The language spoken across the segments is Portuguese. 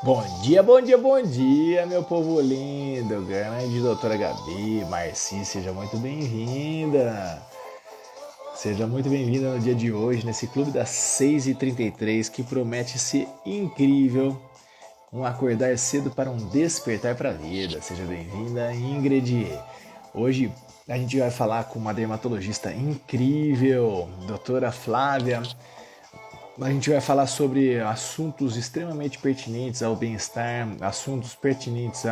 Bom dia, bom dia, bom dia, meu povo lindo, grande doutora Gabi, Marci, seja muito bem-vinda. Seja muito bem-vinda no dia de hoje, nesse clube das 6h33, que promete ser incrível. Um acordar cedo para um despertar para a vida. Seja bem-vinda, Ingrid. Hoje a gente vai falar com uma dermatologista incrível, doutora Flávia. A gente vai falar sobre assuntos extremamente pertinentes ao bem-estar, assuntos pertinentes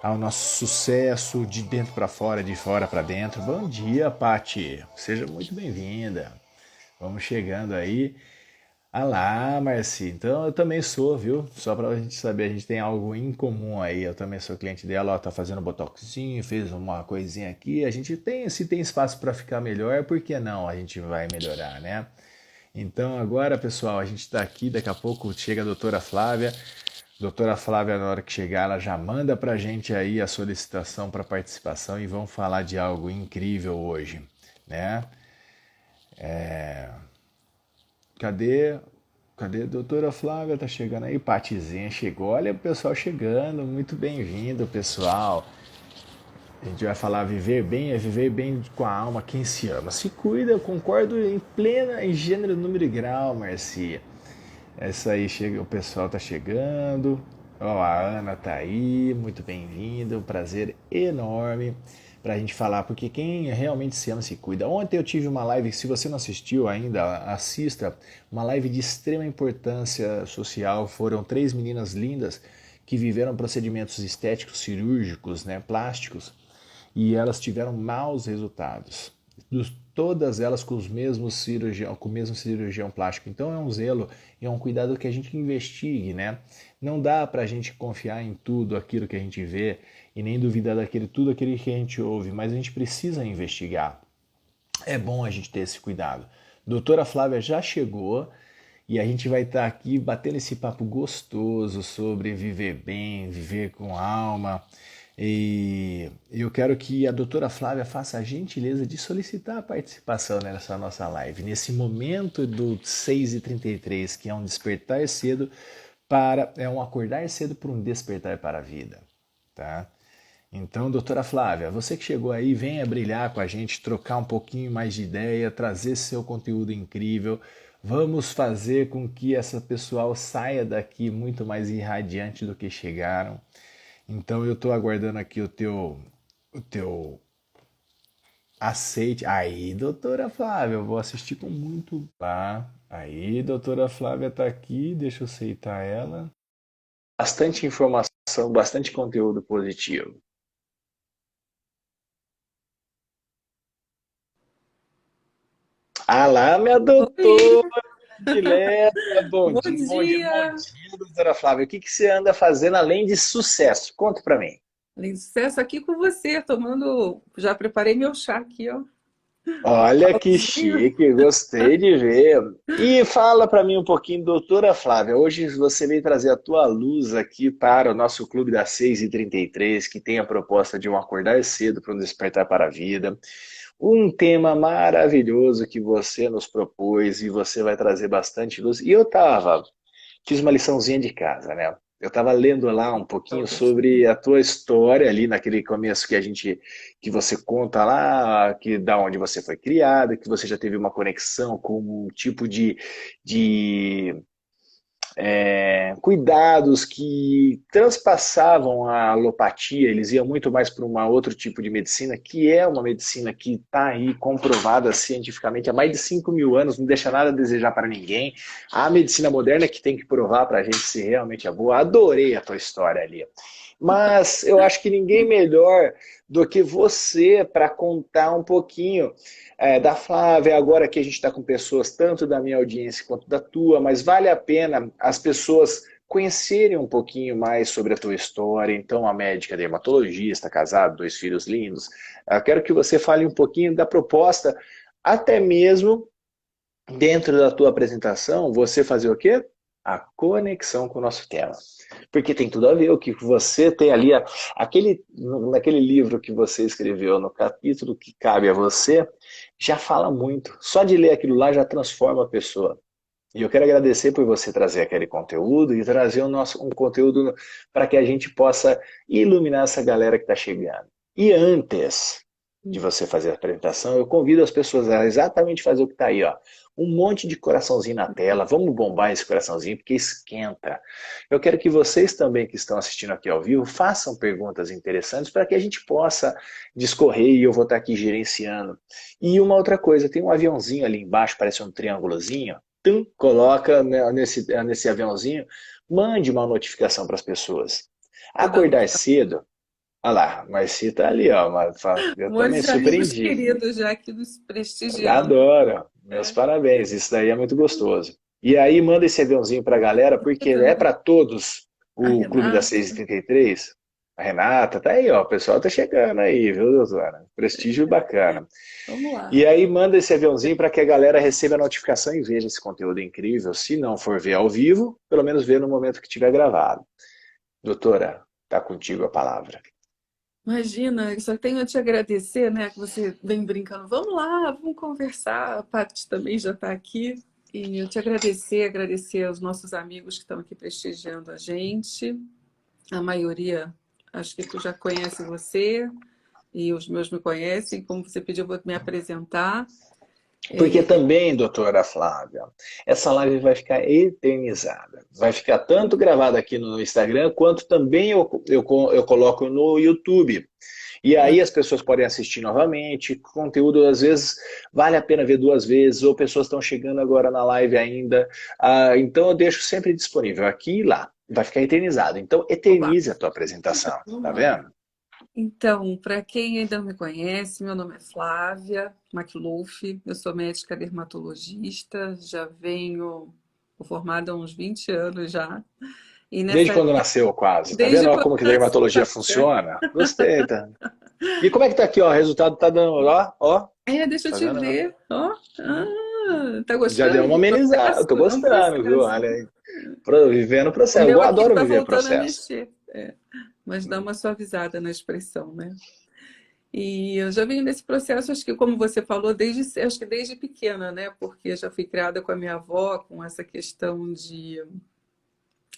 ao nosso sucesso de dentro para fora, de fora para dentro. Bom dia, Pati. Seja muito bem-vinda. Vamos chegando aí. Ah lá, Marci. Então eu também sou, viu? Só pra gente saber, a gente tem algo em comum aí. Eu também sou cliente dela, ó, tá fazendo botoxinho, fez uma coisinha aqui. A gente tem, se tem espaço para ficar melhor, por que não? A gente vai melhorar, né? Então agora, pessoal, a gente está aqui, daqui a pouco chega a doutora Flávia. Doutora Flávia, na hora que chegar, ela já manda pra gente aí a solicitação para participação e vamos falar de algo incrível hoje, né? Cadê? Cadê a doutora Flávia? Tá chegando aí, Patizinha chegou. Olha o pessoal chegando, muito bem-vindo, pessoal. A gente vai falar viver bem, é viver bem com a alma, quem se ama. Se cuida, eu concordo em plena, em gênero, número e grau, Marcia. Essa aí chega, o pessoal tá chegando. Ó, a Ana tá aí, muito bem-vinda. Um prazer enorme pra gente falar, porque quem realmente se ama se cuida. Ontem eu tive uma live, se você não assistiu ainda, assista, uma live de extrema importância social. Foram três meninas lindas que viveram procedimentos estéticos cirúrgicos, né, plásticos, e elas tiveram maus resultados. Todas elas com os mesmos cirurgião, com o mesmo cirurgião plástico. Então é um zelo e é um cuidado que a gente investigue, né? Não dá para a gente confiar em tudo aquilo que a gente vê e nem duvidar daquele tudo aquilo que a gente ouve, mas a gente precisa investigar. É bom a gente ter esse cuidado. Doutora Flávia já chegou e a gente vai estar aqui batendo esse papo gostoso sobre viver bem, viver com alma. E eu quero que a doutora Flávia faça a gentileza de solicitar a participação nessa nossa live, nesse momento do 6h33, que é um despertar cedo é um acordar cedo para um despertar para a vida, tá? Então, doutora Flávia, você que chegou aí, venha brilhar com a gente, trocar um pouquinho mais de ideia, trazer seu conteúdo incrível. Vamos fazer com que essa pessoal saia daqui muito mais irradiante do que chegaram. Então, eu estou aguardando aqui o teu aceite. Aí, doutora Flávia, eu vou assistir com muito. Tá? Aí, doutora Flávia está aqui, deixa eu aceitar ela. Bastante informação, bastante conteúdo positivo. Alá, minha doutora! Oi, Predileta, bom bom dia! dia, doutora Flávia. O que que você anda fazendo além de sucesso? Conta pra mim. Além de sucesso, aqui com você, tomando. Já preparei meu chá aqui, ó. Olha que Pauzinho. chique, gostei de ver. E fala pra mim um pouquinho, doutora Flávia. Hoje você veio trazer a tua luz aqui para o nosso clube das 6h33, que tem a proposta de um acordar cedo para um despertar para a vida. Um tema maravilhoso que você nos propôs e você vai trazer bastante luz. E fiz uma liçãozinha de casa, né? Eu estava lendo lá um pouquinho sobre a tua história ali naquele começo que você conta lá, que da onde você foi criada, que você já teve uma conexão com um tipo de cuidados que transpassavam a alopatia, eles iam muito mais para um outro tipo de medicina, que é uma medicina que está aí comprovada cientificamente há mais de 5 mil anos, não deixa nada a desejar para ninguém. A medicina moderna que tem que provar para a gente se realmente é boa. Adorei a tua história ali. Mas eu acho que ninguém melhor do que você para contar um pouquinho da Flávia, agora que a gente está com pessoas tanto da minha audiência quanto da tua, mas vale a pena as pessoas conhecerem um pouquinho mais sobre a tua história. Então, a médica dermatologista, casada, dois filhos lindos. Eu quero que você fale um pouquinho da proposta, até mesmo dentro da tua apresentação, você fazer o quê? A conexão com o nosso tema. Porque tem tudo a ver, o que você tem ali, naquele livro que você escreveu, no capítulo que cabe a você, já fala muito. Só de ler aquilo lá já transforma a pessoa. E eu quero agradecer por você trazer aquele conteúdo e trazer um conteúdo para que a gente possa iluminar essa galera que está chegando. E antes de você fazer a apresentação, eu convido as pessoas a exatamente fazer o que está aí, ó. Um monte de coraçãozinho na tela. Vamos bombar esse coraçãozinho porque esquenta. Eu quero que vocês também que estão assistindo aqui ao vivo façam perguntas interessantes para que a gente possa discorrer e eu vou estar aqui gerenciando. E uma outra coisa, tem um aviãozinho ali embaixo, parece um triângulozinho. Coloca nesse aviãozinho, mande uma notificação para as pessoas. Vou dar uma... Acordar cedo, olha lá, Marci tá ali, ó, eu Um monte também de amigos surpreendi. queridos já aqui nos prestigiando. Adoro, meus É, parabéns, isso daí é muito gostoso. E aí manda esse aviãozinho para a galera, porque é para todos a o Clube das Renata. 6h33. A Renata tá aí, ó, o pessoal tá chegando aí, viu, doutora? Prestígio bacana. Vamos lá. E aí manda esse aviãozinho para que a galera receba a notificação e veja esse conteúdo incrível. Se não for ver ao vivo, pelo menos ver no momento que tiver gravado. Doutora, tá contigo a palavra. Imagina, eu só tenho a te agradecer, né? Que você vem brincando. Vamos lá, vamos conversar. A Paty também já está aqui. E eu te agradecer aos nossos amigos que estão aqui prestigiando a gente. A maioria, acho que já conhece você e os meus me conhecem. Como você pediu, eu vou me apresentar. Porque também, doutora Flávia, essa live vai ficar eternizada. Vai ficar tanto gravada aqui no Instagram, quanto também eu coloco no YouTube. E aí as pessoas podem assistir novamente, conteúdo às vezes vale a pena ver duas vezes, ou pessoas estão chegando agora na live ainda. Então eu deixo sempre disponível aqui e lá. Vai ficar eternizado. Então Oba, eternize a tua apresentação, tá vamos lá. vendo? Então, para quem ainda não me conhece, meu nome é Flávia Macluf, eu sou médica dermatologista, já venho formada há uns 20 anos já. E Desde nessa, quando nasceu quase, tá vendo? desde Olha quando como que a nasci, dermatologia tá certo? funciona. Gostei, tá? E como é que tá aqui, ó? O resultado tá dando, ó, ó. Deixa eu Tá te vendo? Ó? ver. Ó, tá Já deu gostando uma do amenizada. processo? Eu tô É um gostando, viu? processo. Olha aí. Vivendo o O processo. meu Eu aqui adoro tá viver o voltando a processo. mexer, mas dá uma suavizada na expressão, né? E eu já venho nesse processo, acho que como você falou, acho que desde pequena, né? Porque eu já fui criada com a minha avó, com essa questão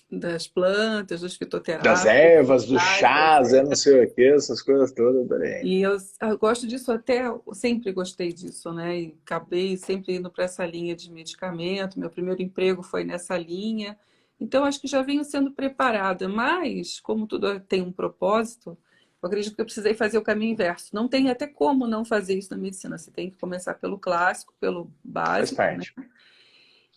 das plantas, dos Das fitoterápicos, ervas, dos das chás, eu não sei o que, essas coisas todas eu adorei. e eu gosto disso até, eu sempre gostei disso, né? E acabei sempre indo para essa linha de medicamento. Meu primeiro emprego foi nessa linha. Então, acho que já venho sendo preparada. Mas, como tudo tem um propósito, eu acredito que eu precisei fazer o caminho inverso. Não tem até como não fazer isso na medicina. Você tem que começar pelo clássico, pelo Faz básico, né? parte.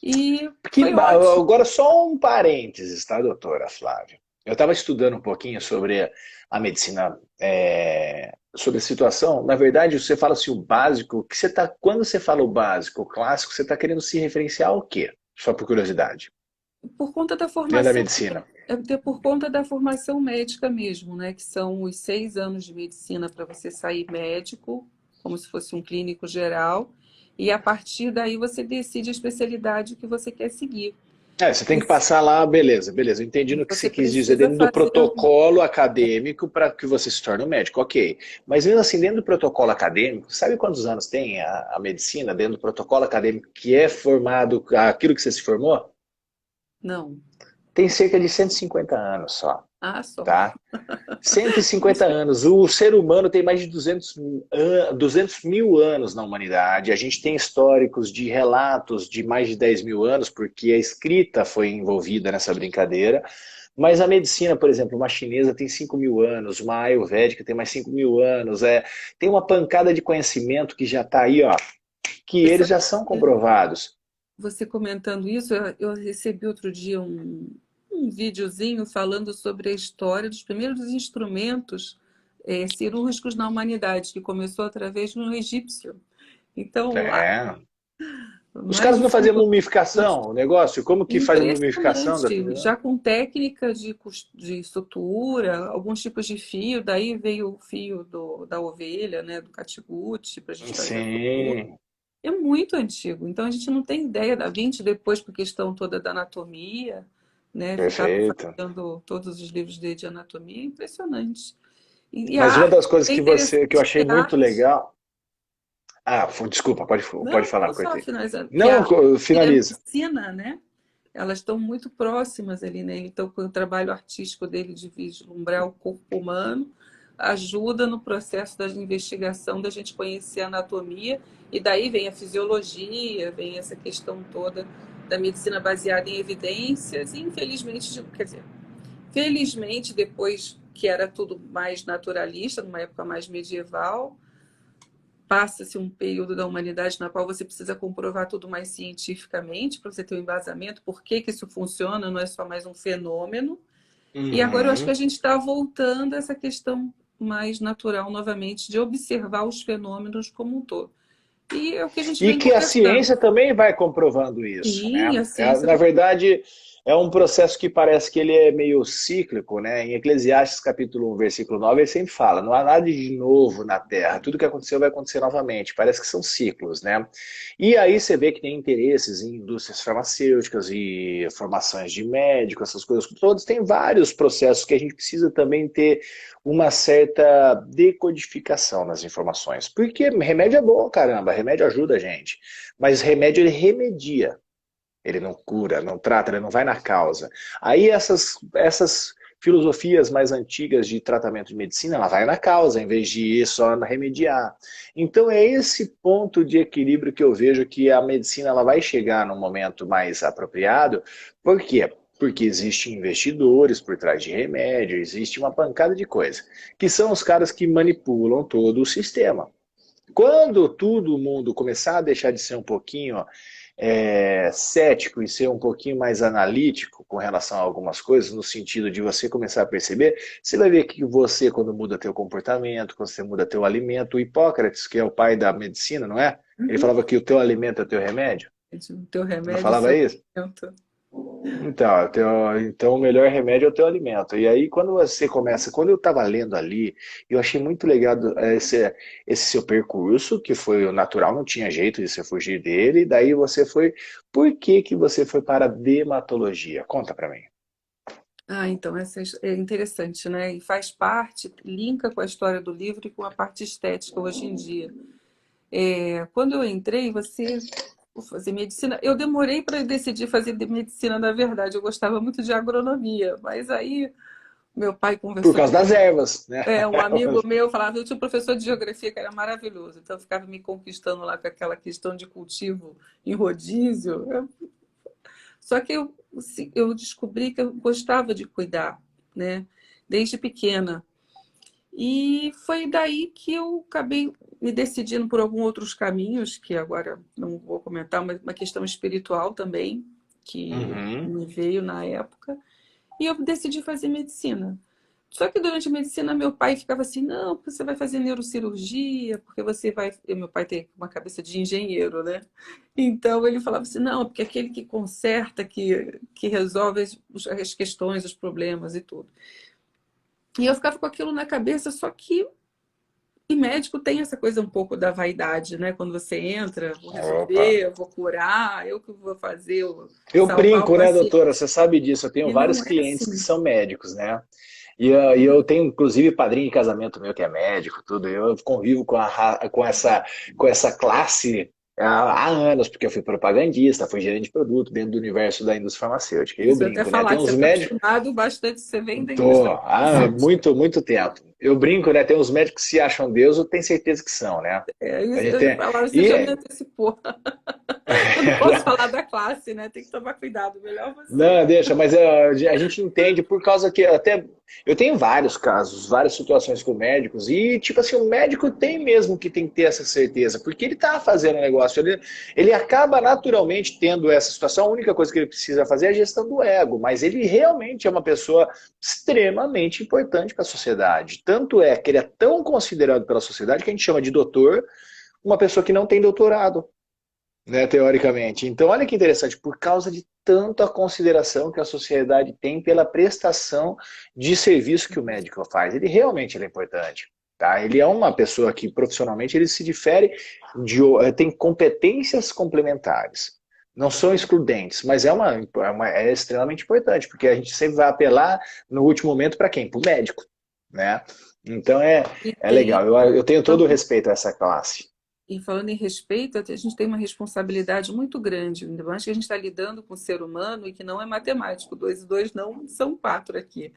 E foi ótimo. Agora, só um parênteses, tá, doutora Flávia? Eu estava estudando um pouquinho sobre a medicina, sobre a situação. Na verdade, você fala assim, o básico, quando você fala o básico, o clássico, você está querendo se referenciar ao quê? Só por curiosidade. Por conta da Dentro da formação, medicina. por conta da formação médica mesmo, né? Que são os 6 anos de medicina para você sair médico, como se fosse um clínico geral, e a partir daí você decide a especialidade que você quer seguir. Você tem E que passar lá, beleza, beleza. Eu entendi e no que você você quis dizer, precisa dentro do fazer um. protocolo acadêmico para que você se torne um médico, ok. Mas mesmo assim, dentro do protocolo acadêmico, sabe quantos anos tem a medicina dentro do protocolo acadêmico que é formado aquilo que você se formou? Não. Tem cerca de 150 anos só, Ah, só. tá? 150 anos. O ser humano tem mais de 200 mil anos na humanidade. A gente tem históricos de relatos de mais de 10 mil anos, porque a escrita foi envolvida nessa brincadeira. Mas a medicina, por exemplo, uma chinesa tem 5 mil anos, uma ayurvédica tem mais 5 mil anos. Tem uma pancada de conhecimento que já está aí, ó, que Você eles sabe já são que comprovados. você comentando isso, eu recebi outro dia um videozinho falando sobre a história dos primeiros instrumentos cirúrgicos na humanidade, que começou através de um egípcio. Então, lá, É. Os mais caras de não faziam 5 mumificação, o negócio? Como que faz a mumificação da impressionante, pessoa? já com técnica de sutura, alguns tipos de fio, daí veio o fio da ovelha, né, do catibute, para a gente fazer a sutura. Sim, É muito antigo, então a gente não tem ideia da 20 depois, por questão toda da anatomia, né? Ficaram perfeito. fazendo todos os livros de anatomia, é impressionante. E a Mas uma arte, das coisas é que eu interessante achei que a muito arte, legal. Desculpa, pode Não, falar, não só cortei. finalizando, que Não, a e a finaliza. medicina, né? Elas estão muito próximas ali, né? Então, com o trabalho artístico dele de vislumbrar o corpo humano, ajuda no processo da investigação, da gente conhecer a anatomia, e daí vem a fisiologia, vem essa questão toda da medicina baseada em evidências, e infelizmente, quer dizer, felizmente, depois que era tudo mais naturalista, numa época mais medieval, passa-se um período da humanidade na qual você precisa comprovar tudo mais cientificamente para você ter um embasamento, por que que isso funciona, não é só mais um fenômeno. E agora eu acho que Uhum. a gente está voltando a essa questão mais natural novamente, de observar os fenômenos como um todo. E é o que a gente E vem que a conversando. ciência também vai comprovando isso, Sim, né? a ciência Na está. verdade, é um processo que parece que ele é meio cíclico, né? Em Eclesiastes capítulo 1, versículo 9, ele sempre fala, não há nada de novo na Terra, tudo que aconteceu vai acontecer novamente, parece que são ciclos, né? E aí você vê que tem interesses em indústrias farmacêuticas e formações de médico, essas coisas todas, tem vários processos que a gente precisa também ter uma certa decodificação nas informações. Porque remédio é bom, caramba, remédio ajuda a gente. Mas remédio ele remedia, ele não cura, não trata, ele não vai na causa. Aí essas filosofias mais antigas de tratamento de medicina, ela vai na causa, em vez de ir só na remediar. Então é esse ponto de equilíbrio que eu vejo que a medicina ela vai chegar num momento mais apropriado. Por quê? Porque existem investidores por trás de remédio, existe uma pancada de coisa, que são os caras que manipulam todo o sistema. Quando todo mundo começar a deixar de ser um pouquinho cético e ser um pouquinho mais analítico com relação a algumas coisas, no sentido de você começar a perceber, você vai ver que você, quando muda teu comportamento, quando você muda teu alimento, o Hipócrates, que é o pai da medicina, não é? Ele Uhum. falava que o teu alimento é o teu remédio. O teu Não remédio, o falava seu isso? alimento. Então, então o melhor remédio é o teu alimento. E aí quando você começa, quando eu estava lendo ali, eu achei muito legal esse seu percurso, que foi o natural, não tinha jeito de você fugir dele, e daí você foi, por que que você foi para a dermatologia? Conta para mim. Ah, então, essa é interessante, né? E faz parte, linka com a história do livro e com a parte estética hoje em dia. Quando eu entrei, vou fazer medicina. Eu demorei para decidir fazer medicina, na verdade. Eu gostava muito de agronomia, mas aí meu pai Por conversou causa das comigo. ervas, né? Um amigo meu falava, eu tinha um professor de geografia que era maravilhoso, então eu ficava me conquistando lá com aquela questão de cultivo em rodízio. Só que eu descobri que eu gostava de cuidar, né? Desde pequena. E foi daí que eu acabei me decidindo por alguns outros caminhos, que agora não vou comentar, mas uma questão espiritual também, que Uhum. me veio na época, e eu decidi fazer medicina. Só que durante a medicina, meu pai ficava assim: não, porque você vai fazer neurocirurgia, porque você vai. E meu pai tem uma cabeça de engenheiro, né? Então ele falava assim: não, porque aquele que conserta, que resolve as questões, os problemas e tudo. E eu ficava com aquilo na cabeça, só que e médico tem essa coisa um pouco da vaidade, né? Quando você entra, vou Opa. resolver, eu vou curar, eu que vou fazer, Eu salvar o brinco, né, doutora? paciente. Você sabe disso. Eu tenho E vários não é clientes que assim. são médicos, né? E eu tenho, inclusive, padrinho de casamento meu que é médico, tudo. Eu convivo com essa classe há anos, porque eu fui propagandista, fui gerente de produto dentro do universo da indústria farmacêutica. E eu Isso eu até brinco, né? falar Tem que você uns está médicos. acostumado bastante, você vem da Tô, indústria há farmacêutica. muito tempo. Eu brinco, né? Tem uns médicos que se acham Deus, eu tenho certeza que são, né? A Isso gente eu ia tem. falar, você já me E, antecipou. Eu não posso falar da classe, né? Tem que tomar cuidado, melhor você. Não, deixa, mas a gente entende por causa que até eu tenho vários casos, várias situações com médicos e tipo assim, o médico tem mesmo que tem que ter essa certeza, porque ele está fazendo o negócio, ele acaba naturalmente tendo essa situação, a única coisa que ele precisa fazer é a gestão do ego, mas ele realmente é uma pessoa extremamente importante para a sociedade. Tanto é que ele é tão considerado pela sociedade que a gente chama de doutor uma pessoa que não tem doutorado, né, teoricamente. Então, olha que interessante, por causa de tanta consideração que a sociedade tem pela prestação de serviço que o médico faz. Ele é importante. Tá? Ele é uma pessoa que profissionalmente ele se difere, tem competências complementares. Não são excludentes, mas é extremamente importante, porque a gente sempre vai apelar no último momento para quem? Para o médico. Né? Então E é tem legal, eu tenho todo o respeito a essa classe. E falando em respeito, a gente tem uma responsabilidade muito grande, ainda mais que a gente está lidando com o ser humano e que não é matemático, 2 e 2 não são 4 aqui.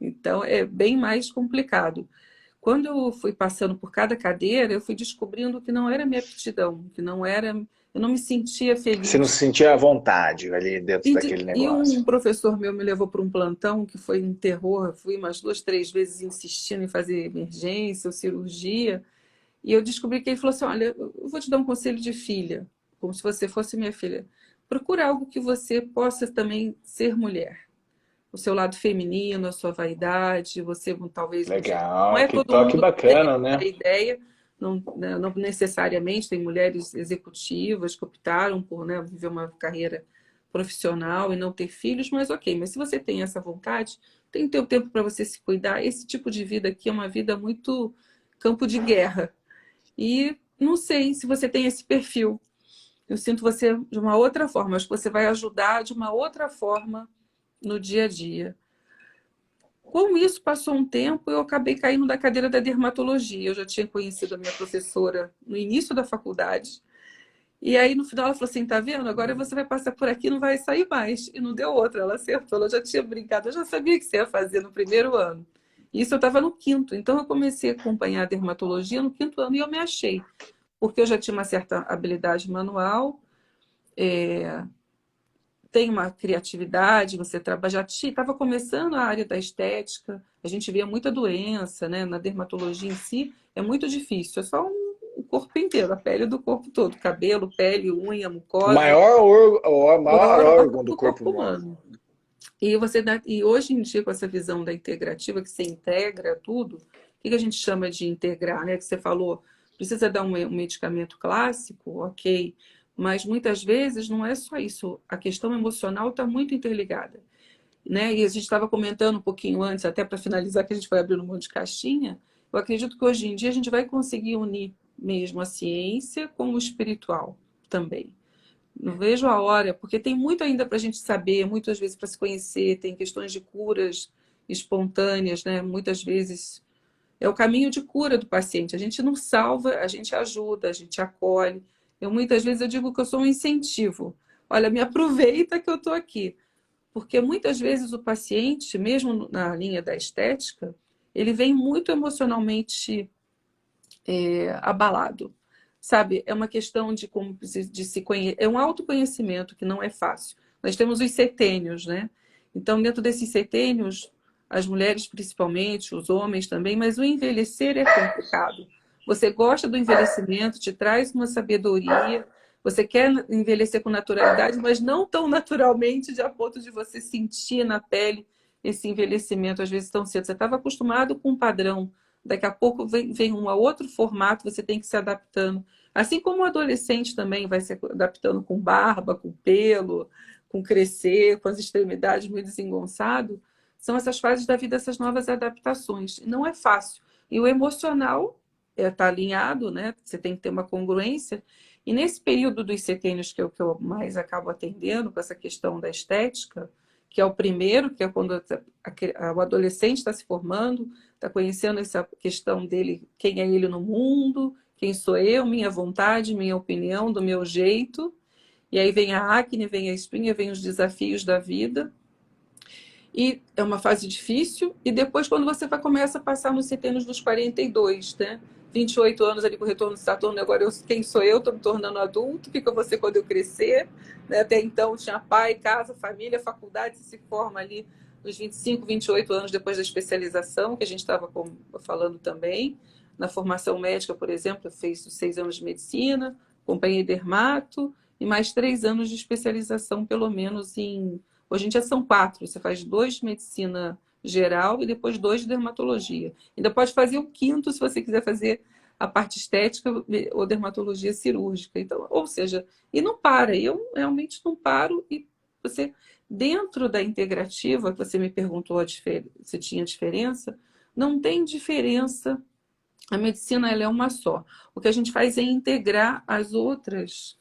Então é bem mais complicado. Quando eu fui passando por cada cadeira, eu fui descobrindo que não era minha aptidão, que não era, eu não me sentia Você não se feliz. sentia à vontade ali dentro daquele E um negócio. professor meu me levou para um plantão que foi um terror. Eu fui umas 2, 3 vezes insistindo em fazer emergência ou cirurgia. E eu descobri que ele falou assim: olha, eu vou te dar um conselho de filha, como se você fosse minha filha. Procura algo que você possa também ser mulher. O seu lado feminino, a sua vaidade, você talvez um dia. Não Legal, é que todo toque mundo que tem bacana, essa né? ideia, não, né, não necessariamente tem mulheres executivas que optaram por, né, viver uma carreira profissional e não ter filhos, mas ok, mas se você tem essa vontade, tem que ter o tempo para você se cuidar. Esse tipo de vida aqui é uma vida muito campo de guerra. E não sei se você tem esse perfil. Eu sinto você de uma outra forma, acho que você vai ajudar de uma outra forma no dia a dia. Com isso, passou um tempo, eu acabei caindo da cadeira da dermatologia. Eu já tinha conhecido a minha professora no início da faculdade. E aí, no final, ela falou assim: tá vendo? Agora você vai passar por aqui e não vai sair mais. E não deu outra, ela acertou. Ela já tinha brincado, eu já sabia que você ia fazer no primeiro ano. Isso eu estava no quinto. Então, eu comecei a acompanhar a dermatologia no quinto ano e eu me achei. Porque eu já tinha uma certa habilidade manual, tem uma criatividade, você trabalha, já estava começando a área da estética, a gente via muita doença, né? Na dermatologia em si é muito difícil, é só o corpo inteiro, a pele do corpo todo, cabelo, pele, unha, O mucosa, maior, o o maior maior órgão órgão do do corpo corpo humano. humano. E hoje em dia, com essa visão da integrativa, que você integra tudo, o que a gente chama de integrar, né? Que você falou, precisa dar um medicamento clássico, ok, mas muitas vezes não é só isso. A questão emocional está muito interligada, né? E a gente estava comentando um pouquinho antes, até para finalizar, que a gente vai abrir um monte de caixinha. Eu acredito que hoje em dia a gente vai conseguir unir mesmo a ciência com o espiritual também. Não vejo a hora, porque tem muito ainda para a gente saber, muitas vezes para se conhecer, tem questões de curas espontâneas, né? Muitas vezes é o caminho de cura do paciente. A gente não salva, a gente ajuda, a gente acolhe. Eu muitas vezes eu digo que eu sou um incentivo. Olha, me aproveita que eu estou aqui. Porque muitas vezes o paciente, mesmo na linha da estética, ele vem muito emocionalmente abalado. Sabe, é uma questão de como de se conhecer, é um autoconhecimento que não é fácil. Nós temos os setênios, né? Então, dentro desses setênios, as mulheres principalmente, os homens também, mas o envelhecer é complicado. Você gosta do envelhecimento, te traz uma sabedoria, você quer envelhecer com naturalidade, mas não tão naturalmente de a ponto de você sentir na pele esse envelhecimento, às vezes tão cedo. Você estava acostumado com um padrão, daqui a pouco vem um outro formato, você tem que se adaptando. Assim como o adolescente também vai se adaptando com barba, com pelo, com crescer, com as extremidades meio desengonçado, são essas fases da vida, essas novas adaptações. Não é fácil. E o emocional está alinhado, né? Você tem que ter uma congruência. E nesse período dos setênios que eu mais acabo atendendo, com essa questão da estética, que é o primeiro, que é quando o adolescente está se formando, está conhecendo essa questão dele, quem é ele no mundo, quem sou eu, minha vontade, minha opinião, do meu jeito. E aí vem a acne, vem a espinha, vem os desafios da vida. E é uma fase difícil. E depois, quando você vai, começa a passar nos setênios dos 42, né? 28 anos ali com o retorno de Saturno, agora quem sou eu? Estou me tornando adulto, o que eu vou ser quando eu crescer? Né? Até então tinha pai, casa, família, faculdade, se forma ali nos 25, 28 anos depois da especialização, que a gente estava falando também. Na formação médica, por exemplo, eu fiz 6 anos de medicina, acompanhei dermato, e mais 3 anos de especialização, pelo menos em... Hoje em dia são 4, você faz 2 de medicina geral e depois 2 de dermatologia. Ainda pode fazer o quinto se você quiser fazer a parte estética ou dermatologia cirúrgica. Então, ou seja, e não para. Eu realmente não paro. E você, dentro da integrativa, que você me perguntou se tinha diferença, não tem diferença. A medicina ela é uma só. O que a gente faz é integrar as outras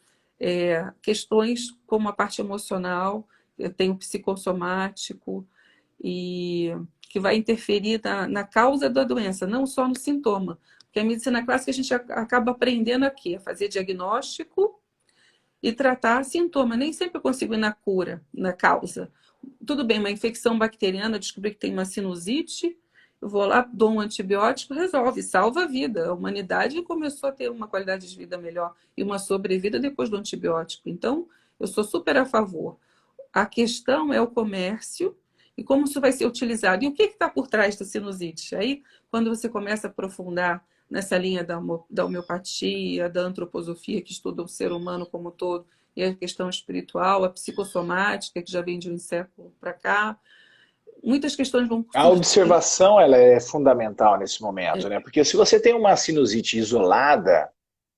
questões, como a parte emocional, tem o psicossomático, e que vai interferir na causa da doença, não só no sintoma. Porque a medicina clássica a gente acaba aprendendo aqui, a fazer diagnóstico e tratar sintoma. Nem sempre eu consigo ir na cura, na causa. Tudo bem, uma infecção bacteriana, descobri que tem uma sinusite, eu vou lá, dou um antibiótico, resolve, salva a vida. A humanidade começou a ter uma qualidade de vida melhor e uma sobrevida depois do antibiótico. Então, eu sou super a favor. A questão é o comércio e como isso vai ser utilizado. E o que está por trás da sinusite? Aí, quando você começa a aprofundar nessa linha da homeopatia, da antroposofia, que estuda o ser humano como um todo, e a questão espiritual, a psicossomática, que já vem de um século para cá, muitas questões vão A surgir. observação ela é fundamental nesse momento, né? Porque se você tem uma sinusite isolada,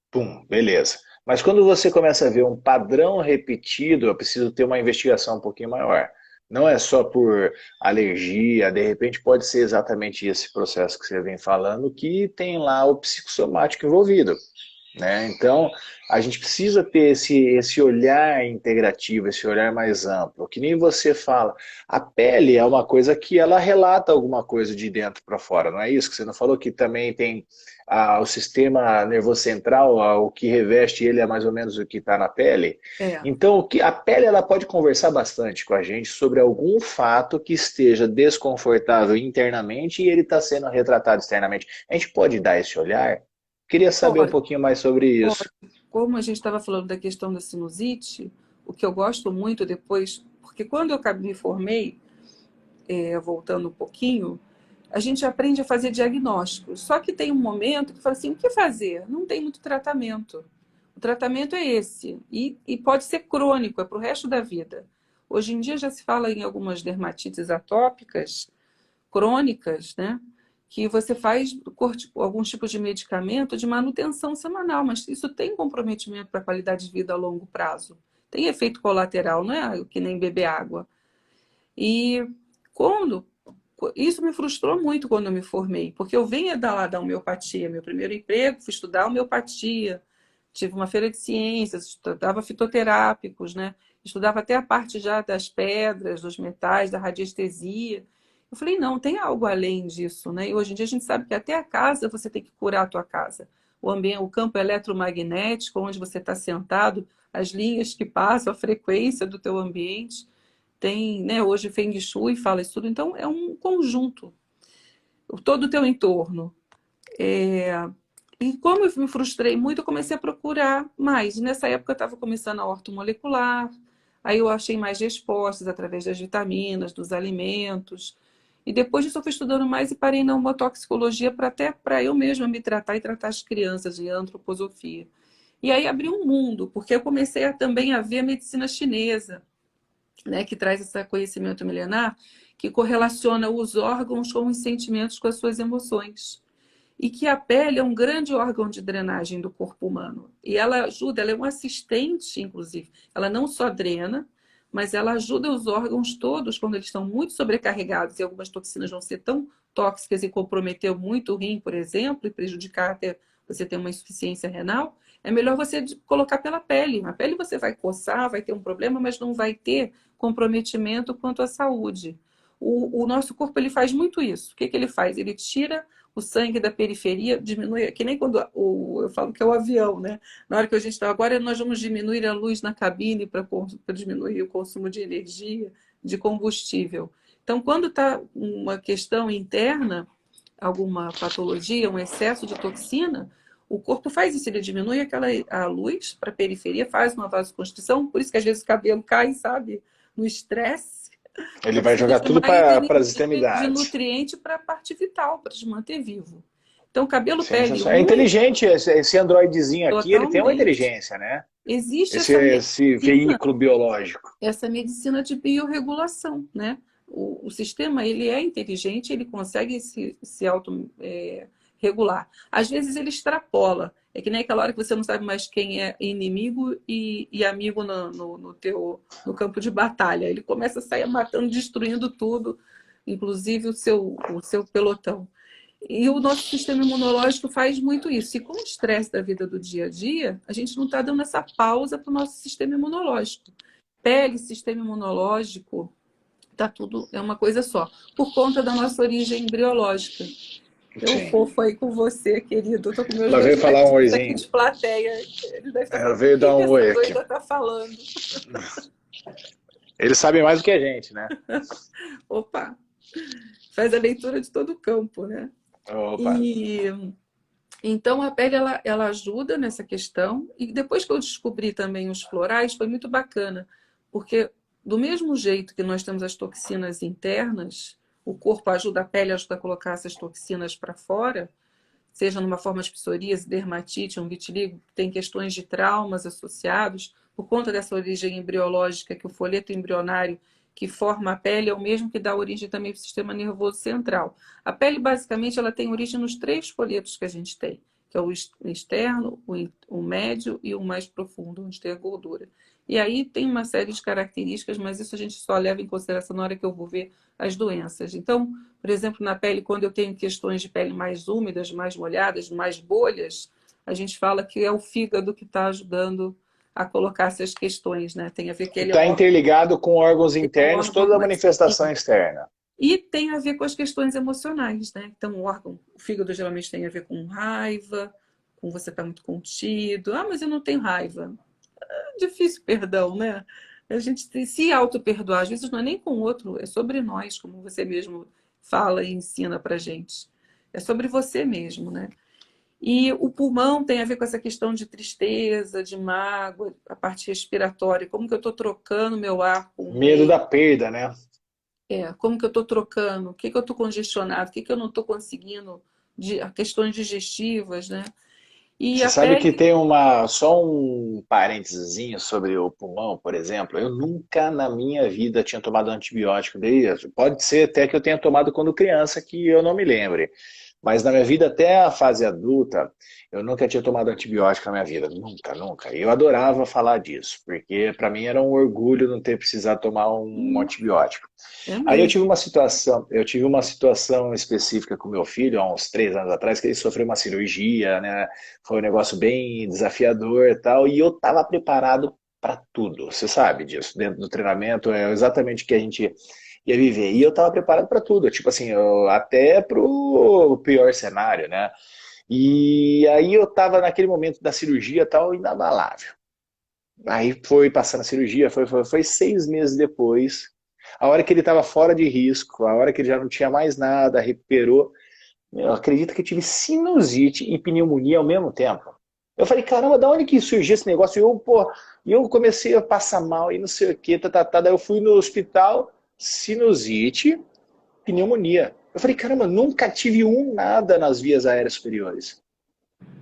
pum, beleza. Mas quando você começa a ver um padrão repetido, eu preciso ter uma investigação um pouquinho maior. Não é só por alergia, de repente pode ser exatamente esse processo que você vem falando, que tem lá o psicossomático envolvido, né? Então, a gente precisa ter esse olhar integrativo, esse olhar mais amplo. Que nem você fala, a pele é uma coisa que ela relata alguma coisa de dentro para fora, não é isso? Que você não falou que também tem o sistema nervoso central, o que reveste ele é mais ou menos o que está na pele. É, Então, a pele ela pode conversar bastante com a gente sobre algum fato que esteja desconfortável internamente e ele está sendo retratado externamente. A gente pode dar esse olhar? Queria saber um olha, pouquinho mais sobre isso. como a gente estava falando da questão da sinusite, o que eu gosto muito depois, porque quando eu me formei, voltando um pouquinho, a gente aprende a fazer diagnósticos. Só que tem um momento que fala assim, o que fazer? Não tem muito tratamento. O tratamento é esse. E pode ser crônico, é para o resto da vida. Hoje em dia já se fala em algumas dermatites atópicas crônicas, né? Que você faz alguns tipos de medicamento de manutenção semanal, mas isso tem comprometimento para a qualidade de vida a longo prazo. Tem efeito colateral, não é que nem beber água. E quando isso me frustrou muito quando eu me formei, porque eu venho da homeopatia, meu primeiro emprego, fui estudar homeopatia, tive uma feira de ciências, estudava fitoterápicos, né? Estudava até a parte já das pedras, dos metais, da radiestesia. Eu falei, não, tem algo além disso, né? E hoje em dia a gente sabe que até a casa você tem que curar a tua casa. O ambiente, o campo eletromagnético, onde você está sentado, as linhas que passam, a frequência do teu ambiente. Tem, né, hoje Feng Shui fala isso tudo, então é um conjunto, todo o teu entorno. E como eu me frustrei muito, eu comecei a procurar mais. Nessa época eu estava começando a ortomolecular, aí eu achei mais respostas através das vitaminas, dos alimentos. E depois disso eu fui estudando mais e parei na homotoxicologia até para eu mesma me tratar e tratar as crianças de antroposofia. E aí abriu um mundo, porque eu comecei também a ver a medicina chinesa, né, que traz esse conhecimento milenar, que correlaciona os órgãos com os sentimentos, com as suas emoções. E que a pele é um grande órgão de drenagem do corpo humano. E ela ajuda, ela é um assistente, inclusive. Ela não só drena, mas ela ajuda os órgãos todos, quando eles estão muito sobrecarregados, e algumas toxinas vão ser tão tóxicas e comprometer muito o rim, por exemplo, e prejudicar até você ter uma insuficiência renal, é melhor você colocar pela pele. A pele você vai coçar, vai ter um problema, mas não vai ter comprometimento quanto à saúde. O nosso corpo ele faz muito isso. O que ele faz? Ele tira o sangue da periferia, diminui, que nem quando eu falo que é o avião, né? Na hora que a gente está agora, nós vamos diminuir a luz na cabine para diminuir o consumo de energia, de combustível. Então, quando está uma questão interna, alguma patologia, um excesso de toxina, o corpo faz isso, ele diminui a luz para a periferia, faz uma vasoconstrição, por isso que às vezes o cabelo cai, sabe? No estresse, Ele você vai precisa jogar de tudo mais para as energia de extremidades. nutriente para a parte vital, para te manter vivo. Então, cabelo, pele, Sensacional. É unha, inteligente, esse androidezinho aqui, ele tem uma totalmente. inteligência, né? Existe Esse veículo biológico. essa medicina de biorregulação, né? O sistema, ele é inteligente, ele consegue se auto, regular. Às vezes ele extrapola. É que nem aquela hora que você não sabe mais quem é inimigo e amigo no campo de batalha. Ele começa a sair matando, destruindo tudo, inclusive o seu pelotão. E o nosso sistema imunológico faz muito isso. E com o estresse da vida do dia a dia, a gente não está dando essa pausa para o nosso sistema imunológico. Pele, sistema imunológico, tá tudo é uma coisa só, por conta da nossa origem embriológica. Eu Sim. fofo aí com você, querido. Eu tô com meus Ela dois veio falar um gatinhos aqui oizinho. de plateia. Ele deve estar Ela falando, com veio quem dar que um essa oi aqui. doida tá falando? Eles sabem mais do que a gente, né? Opa, faz a leitura de todo o campo, né? Opa. E então a pele ela ajuda nessa questão. E depois que eu descobri também os florais, foi muito bacana, porque do mesmo jeito que nós temos as toxinas internas, o corpo ajuda a pele ajuda a colocar essas toxinas para fora, seja numa forma de psoríase, dermatite, um vitiligo, tem questões de traumas associados, por conta dessa origem embriológica, que o folheto embrionário que forma a pele é o mesmo que dá origem também para o sistema nervoso central. A pele, basicamente, ela tem origem nos 3 folhetos que a gente tem, que é o externo, o médio e o mais profundo, onde tem a gordura. E aí tem uma série de características, mas isso a gente só leva em consideração na hora que eu vou ver as doenças. Então, por exemplo, na pele, quando eu tenho questões de pele mais úmidas, mais molhadas, mais bolhas, a gente fala que é o fígado que está ajudando a colocar essas questões, né? Tem a ver que Que está interligado com órgãos é um internos, órgão toda a mais... manifestação externa. E tem a ver com as questões emocionais, né? Então, o fígado geralmente tem a ver com raiva, com você estar muito contido. Ah, mas eu não tenho raiva. É difícil perdão, né? A gente se auto-perdoar, às vezes não é nem com o outro, é sobre nós, como você mesmo fala e ensina pra gente. É sobre você mesmo, né? E o pulmão tem a ver com essa questão de tristeza, de mágoa, a parte respiratória, como que eu estou trocando meu ar com o Medo da meio, perda, né? como que eu estou trocando, o que que eu estou congestionado, o que que eu não estou conseguindo, questões digestivas, né? E Você a sabe que pele, tem só um parênteses sobre o pulmão, por exemplo. Eu nunca na minha vida tinha tomado antibiótico desde. Pode ser até que eu tenha tomado quando criança, que eu não me lembre. Mas na minha vida, até a fase adulta, eu nunca tinha tomado antibiótico na minha vida. Nunca, nunca. E eu adorava falar disso, porque para mim era um orgulho não ter precisado tomar um antibiótico. é Aí mesmo. eu tive uma situação específica com meu filho, há uns 3 anos atrás, que ele sofreu uma cirurgia, né? Foi um negócio bem desafiador e tal, e eu estava preparado para tudo. Você sabe disso, dentro do treinamento é exatamente o que a gente ia viver. E eu estava preparado para tudo, tipo assim, até para o pior cenário, né? E aí eu estava naquele momento da cirurgia tal, inabalável. Aí foi passando a cirurgia, foi 6 meses depois, a hora que ele estava fora de risco, a hora que ele já não tinha mais nada, recuperou. Meu, acredito que eu tive sinusite e pneumonia ao mesmo tempo. Eu falei, caramba, da onde que surgiu esse negócio? E eu comecei a passar mal e não sei o que, Daí eu fui no hospital, sinusite, pneumonia. Eu falei, caramba, nunca tive nada nas vias aéreas superiores.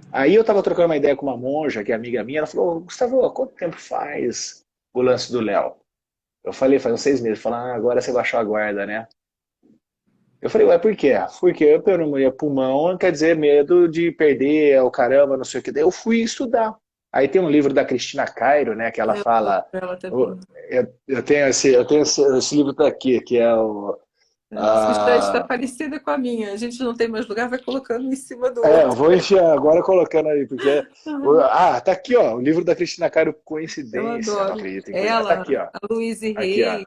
Aí eu tava trocando uma ideia com uma monja, que é amiga minha, ela falou, Gustavo, quanto tempo faz o lance do Léo? Eu falei, faz uns 6 meses. Falou, agora você baixou a guarda, né? Eu falei, ué, por quê? Porque pneumonia pulmão quer dizer medo de perder o caramba, não sei o que. Daí eu fui estudar. Aí tem um livro da Cristina Cairo, né, que ela Eu tô fala. com ela também. Eu tenho esse livro daqui, que é o. A sua estante está parecida com a minha. A gente não tem mais lugar, vai colocando um em cima do Eu outro. vou enfiar agora colocando aí, porque. Ah, Tá aqui, ó, o livro da Cristina Cairo, eu coincidência, não adoro. acredito em coincidência. Tá Ela, aqui, ó. a Louise Aqui, ó. Hay.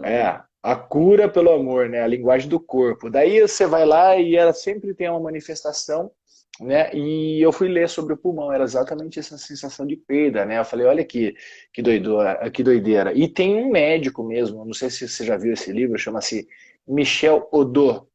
Ah, A cura pelo amor, né? A linguagem do corpo. Daí você vai lá e ela sempre tem uma manifestação, né? E eu fui ler sobre o pulmão, era exatamente essa sensação de perda, né? Eu falei, olha que doideira, que doideira. E tem um médico mesmo, não sei se você já viu esse livro, chama-se Michel Odot,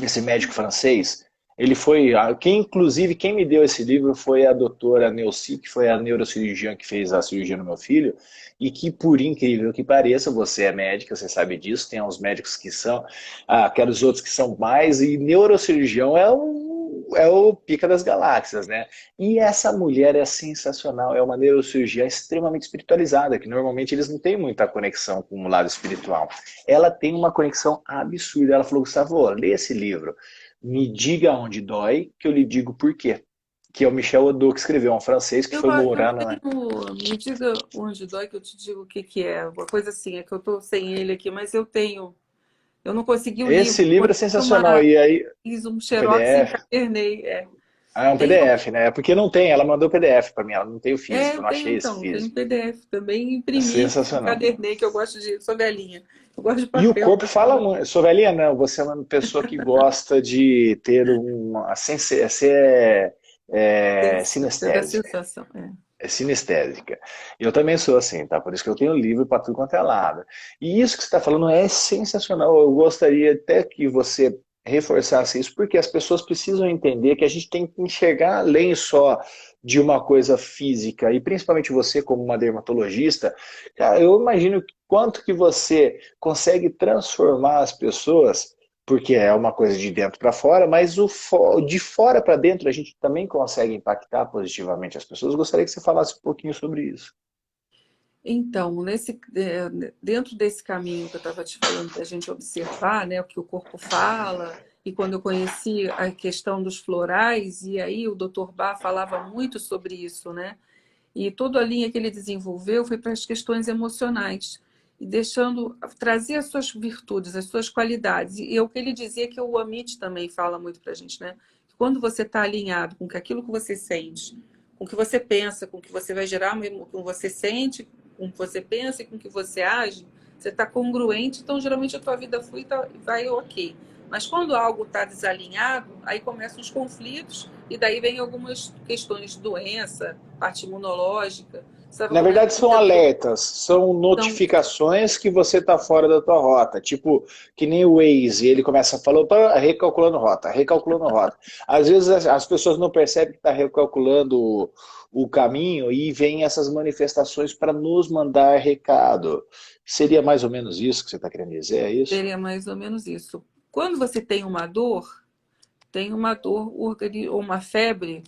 esse médico francês. Ele foi, inclusive, quem me deu esse livro foi a doutora Neuci, que foi a neurocirurgiã que fez a cirurgia no meu filho, e que, por incrível que pareça, você é médica, você sabe disso, tem uns médicos que são, aqueles outros que são mais, e neurocirurgião é o pica das galáxias, né? E essa mulher é sensacional, é uma neurocirurgiã extremamente espiritualizada, que normalmente eles não têm muita conexão com o lado espiritual. Ela tem uma conexão absurda. Ela falou, Gustavo, lê esse livro, me diga onde dói, que eu lhe digo por quê. Que é o Michel Odot que escreveu, um francês que foi eu morar na... tenho. Me diga onde dói que eu te digo o que que é. Uma coisa assim, é que eu estou sem ele aqui, mas eu tenho. Eu não consegui o livro. Esse livro é sensacional. E aí, Fiz um o xerox e PDF, encadernei. É. Ah, é um Tem, PDF, né? Porque não tem, ela mandou PDF para mim, ela não tem o físico, eu não achei esse tem físico. PDF também, É imprimi, sensacional. encadernei, que eu gosto de, sou velhinha. Eu gosto de E o papel corpo para fala tudo. muito. Sou velhinha, não. Você é uma pessoa que gosta de ter uma. Ser Você é da sinestésica. sensação, é. É sinestésica. Eu também sou assim, tá? Por isso que eu tenho livro para tudo quanto é lado. E isso que você está falando é sensacional. Eu gostaria até que você reforçasse isso, porque as pessoas precisam entender que a gente tem que enxergar além só de uma coisa física, e principalmente você como uma dermatologista, cara, eu imagino quanto que você consegue transformar as pessoas, porque é uma coisa de dentro para fora, mas de fora para dentro a gente também consegue impactar positivamente as pessoas. Eu gostaria que você falasse um pouquinho sobre isso. Então, dentro desse caminho que eu estava te falando, da gente observar, né, o que o corpo fala, e quando eu conheci a questão dos florais, e aí o Dr. Bach falava muito sobre isso, né? E toda a linha que ele desenvolveu foi para as questões emocionais, e deixando trazer as suas virtudes, as suas qualidades. E o que ele dizia que o Amit também fala muito para a gente, né? Que quando você está alinhado com aquilo que você sente, com o que você pensa, com o que você vai gerar, com o que você sente, com o que você pensa e com o que você age, você está congruente, então geralmente a tua vida flui e vai ok. Mas quando algo está desalinhado, aí começam os conflitos e daí vem algumas questões de doença, parte imunológica. Você estava Na comentando verdade, que são você tem alertas, são então, notificações que você está fora da tua rota. Tipo, que nem o Waze, ele começa a falar, opa, recalculando rota, recalculando rota. Às vezes as pessoas não percebem que está recalculando o caminho e vem essas manifestações para nos mandar recado. Seria mais ou menos isso que você está querendo dizer, é isso? seria mais ou menos isso. Quando você tem uma dor ou uma febre,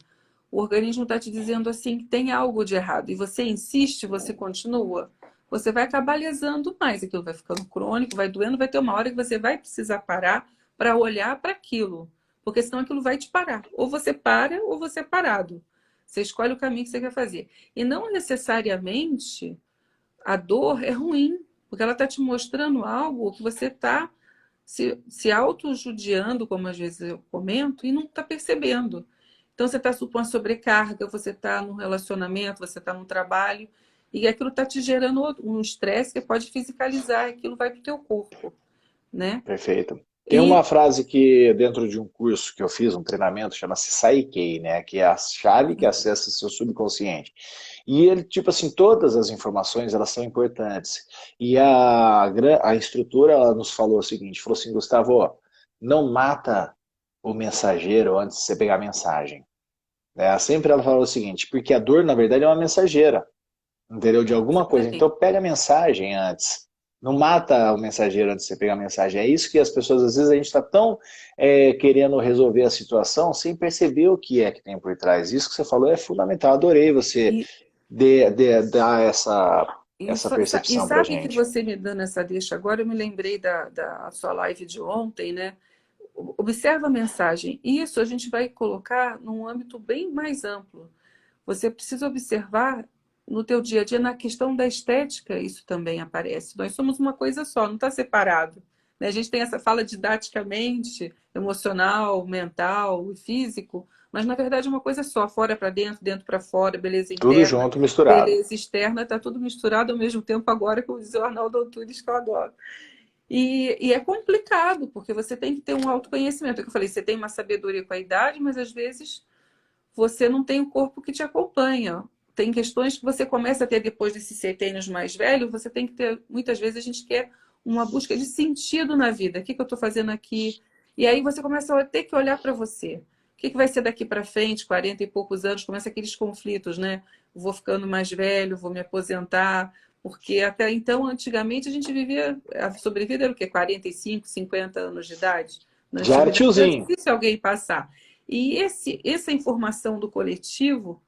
o organismo está te dizendo assim que tem algo de errado. E você insiste, você continua, você vai acabar lesando mais. Aquilo vai ficando crônico, vai doendo, vai ter uma hora que você vai precisar parar para olhar para aquilo. Porque senão aquilo vai te parar. Ou você para, ou você é parado. Você escolhe o caminho que você quer fazer. E não necessariamente a dor é ruim, porque ela está te mostrando algo que você está se auto-judiando, como às vezes eu comento, e não está percebendo. Então, você está com uma sobrecarga, você está num relacionamento, você está num trabalho, e aquilo está te gerando um estresse que pode fisicalizar, e aquilo vai para o teu corpo, né? Perfeito. Tem uma E frase que dentro de um curso que eu fiz, um treinamento, chama-se Psyche, né? Que é a chave que acessa seu subconsciente. E ele, tipo assim, todas as informações, elas são importantes. E a instrutora, ela nos falou o seguinte, falou assim, Gustavo, ó, não mata o mensageiro antes de você pegar a mensagem. Né? Sempre ela falou o seguinte, porque a dor, na verdade, é uma mensageira, entendeu? De alguma isso coisa. aí. Então pega a mensagem antes. Não mata o mensageiro antes de você pegar a mensagem. É isso que as pessoas, às vezes, a gente está tão querendo resolver a situação sem perceber o que é que tem por trás. Isso que você falou é fundamental. Adorei você E, dar essa e percepção pra sabe que gente. você me dando essa deixa agora, eu me lembrei da sua live de ontem, né? Observa a mensagem. Isso a gente vai colocar num âmbito bem mais amplo. Você precisa observar no teu dia a dia, na questão da estética, isso também aparece. Nós somos uma coisa só, não está separado. Né? A gente tem essa fala didaticamente, emocional, mental e físico, mas na verdade é uma coisa só, fora para dentro, dentro para fora, beleza Tudo interna, junto, misturado. beleza externa, está tudo misturado ao mesmo tempo agora, como diz o Arnaldo Antunes, que eu adoro. E é complicado, porque você tem que ter um autoconhecimento. É o que eu falei, você tem uma sabedoria com a idade, mas às vezes você não tem o corpo que te acompanha. Tem questões que você começa a ter depois desses setênios mais velhos, você tem que ter, muitas vezes a gente quer uma busca de sentido na vida. O que eu estou fazendo aqui? E aí você começa a ter que olhar para você. O que vai ser daqui para frente, 40 e poucos anos? Começa aqueles conflitos, né? Vou ficando mais velho, vou me aposentar. Porque até então, antigamente, a gente vivia, a sobrevida era o quê? 45, 50 anos de idade? Na Já era antiguidade era tiozinho. difícil alguém passar. E essa informação do coletivo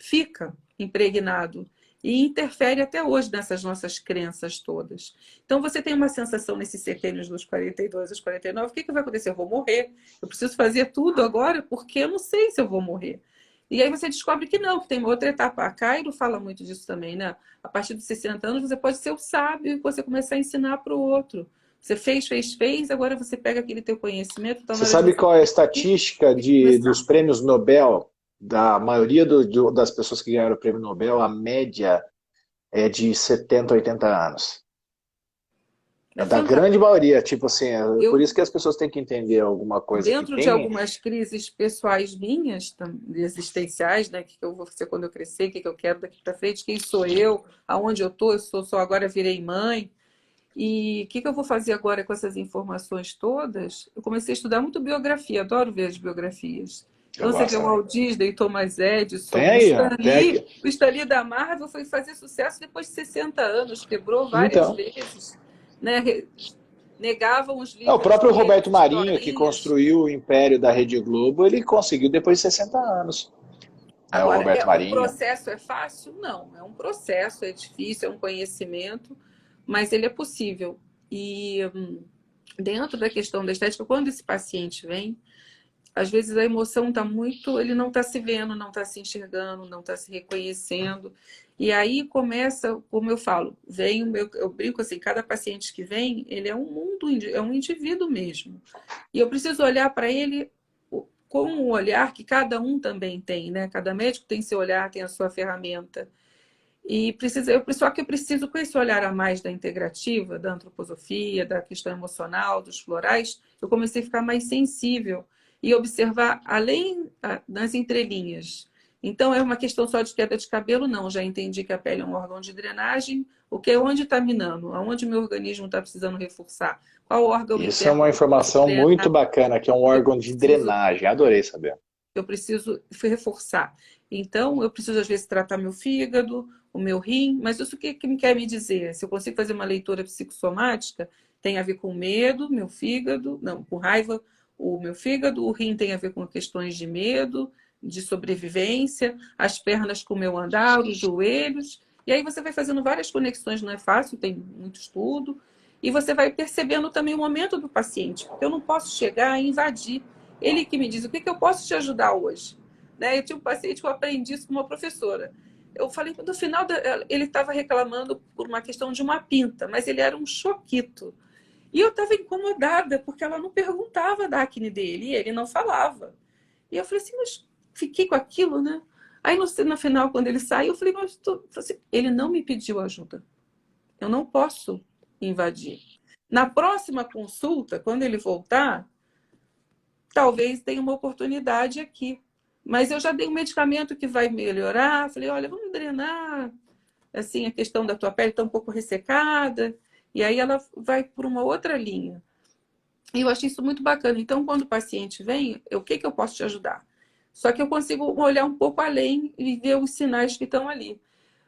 fica impregnado e interfere até hoje nessas nossas crenças todas. Então você tem uma sensação nesses setênios dos 42 aos 49, o que vai acontecer? Eu vou morrer. Eu preciso fazer tudo agora porque eu não sei se eu vou morrer. E aí você descobre que não, que tem uma outra etapa. A Cairo fala muito disso também, né? A partir dos 60 anos você pode ser o sábio e você começar a ensinar para o outro. Você fez, agora você pega aquele teu conhecimento, está na Você hora de sabe você qual é a estatística dos começar. prêmios Nobel? Da maioria das pessoas que ganharam o prêmio Nobel, a média é de 70, 80 anos. É Da fantástico. grande maioria, tipo assim, por Eu, isso que as pessoas têm que entender alguma coisa que dentro de tem. algumas crises pessoais minhas, existenciais, né? O que eu vou fazer quando eu crescer, o que eu quero daqui para frente, quem sou eu, aonde eu estou, eu sou só agora virei mãe. E o que eu vou fazer agora com essas informações todas? Eu comecei a estudar muito biografia, adoro ver as biografias. Eu Então você vê gosto o também. Walt Disney, Thomas Tem Edison, aí, ó. Tem aqui. O Stan Lee da Marvel foi fazer sucesso depois de 60 anos, quebrou várias Então, vezes, né? Negavam os o livros próprio dele, Roberto as Marinho, que historinhas. construiu o império da Rede Globo, ele conseguiu depois de 60 anos. É o Agora, Roberto o Marinho. processo é fácil? Não, é um processo, é difícil, é um conhecimento, mas ele é possível. E dentro da questão da estética, quando esse paciente vem, às vezes a emoção está muito, ele não está se vendo, não está se enxergando, não está se reconhecendo. E aí começa, como eu falo, vem o meu, eu brinco assim, cada paciente que vem, ele é um mundo, é um indivíduo mesmo. E eu preciso olhar para ele com um olhar que cada um também tem, né? Cada médico tem seu olhar, tem a sua ferramenta. E só que eu preciso, com esse olhar a mais da integrativa, da antroposofia, da questão emocional, dos florais, eu comecei a ficar mais sensível e observar além das entrelinhas. Então, é uma questão só de queda de cabelo? Não, já entendi que a pele é um órgão de drenagem. O que é onde está minando? Aonde meu organismo está precisando reforçar? Qual órgão Isso é interno uma que eu preciso informação muito drenar? bacana, que é um Eu órgão de preciso drenagem. Adorei saber. eu preciso reforçar. Então, eu preciso, às vezes, tratar meu fígado, o meu rim, mas isso que me quer me dizer? Se eu consigo fazer uma leitura psicossomática, tem a ver com medo, meu fígado, não, com raiva, o meu fígado, o rim tem a ver com questões de medo, de sobrevivência, as pernas com o meu andar, os joelhos, e aí você vai fazendo várias conexões, não é fácil, tem muito estudo, e você vai percebendo também o momento do paciente, porque eu não posso chegar e invadir ele que me diz, o que eu posso te ajudar hoje? Né? Eu tinha um paciente que eu aprendi isso com uma professora. Eu falei, no final, ele estava reclamando por uma questão de uma pinta, mas ele era um choquito. E eu estava incomodada, porque ela não perguntava da acne dele, e ele não falava. E eu falei assim, mas fiquei com aquilo, né? Aí no final, quando ele saiu, eu falei, assim, ele não me pediu ajuda. Eu não posso invadir. Na próxima consulta, quando ele voltar, talvez tenha uma oportunidade aqui. Mas eu já dei um medicamento que vai melhorar. Falei, olha, vamos drenar. Assim, a questão da tua pele está um pouco ressecada. E aí ela vai por uma outra linha. E eu achei isso muito bacana. Então, quando o paciente vem, o que eu posso te ajudar? Só que eu consigo olhar um pouco além e ver os sinais que estão ali.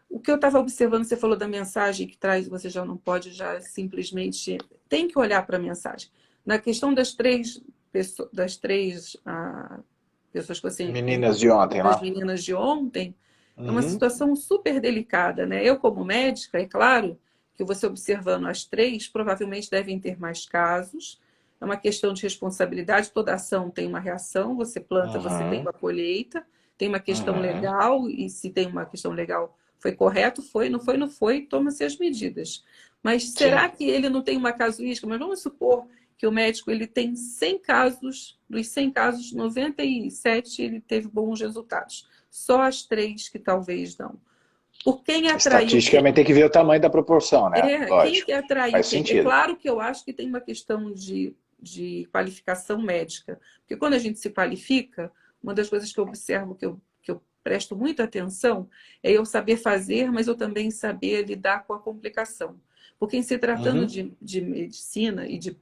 O que eu estava observando, você falou da mensagem que traz, você já não pode já simplesmente... Tem que olhar para a mensagem. Na questão das três pessoas que você Meninas de encontrou, ontem das lá. meninas de ontem, é uma Uhum. situação super delicada, né? Eu, como médica, é claro que você observando as três, provavelmente devem ter mais casos. É uma questão de responsabilidade, toda ação tem uma reação, você planta, você tem Uhum. uma colheita, tem uma questão Uhum. legal, e se tem uma questão legal, foi correto, foi, não foi, toma-se as medidas. Mas será Sim. que ele não tem uma casuística? Mas vamos supor que o médico ele tem 100 casos, dos 100 casos, 97 ele teve bons resultados. Só as três que talvez não. Por quem atraiu Estatisticamente quem? tem que ver o tamanho da proporção, né? Quem Lógico. que atraiu Faz quem? É sentido. claro que eu acho que tem uma questão de qualificação médica. Porque quando a gente se qualifica, uma das coisas que eu observo, que eu presto muita atenção, é eu saber fazer, mas eu também saber lidar com a complicação. Porque em se tratando Uhum. de medicina e de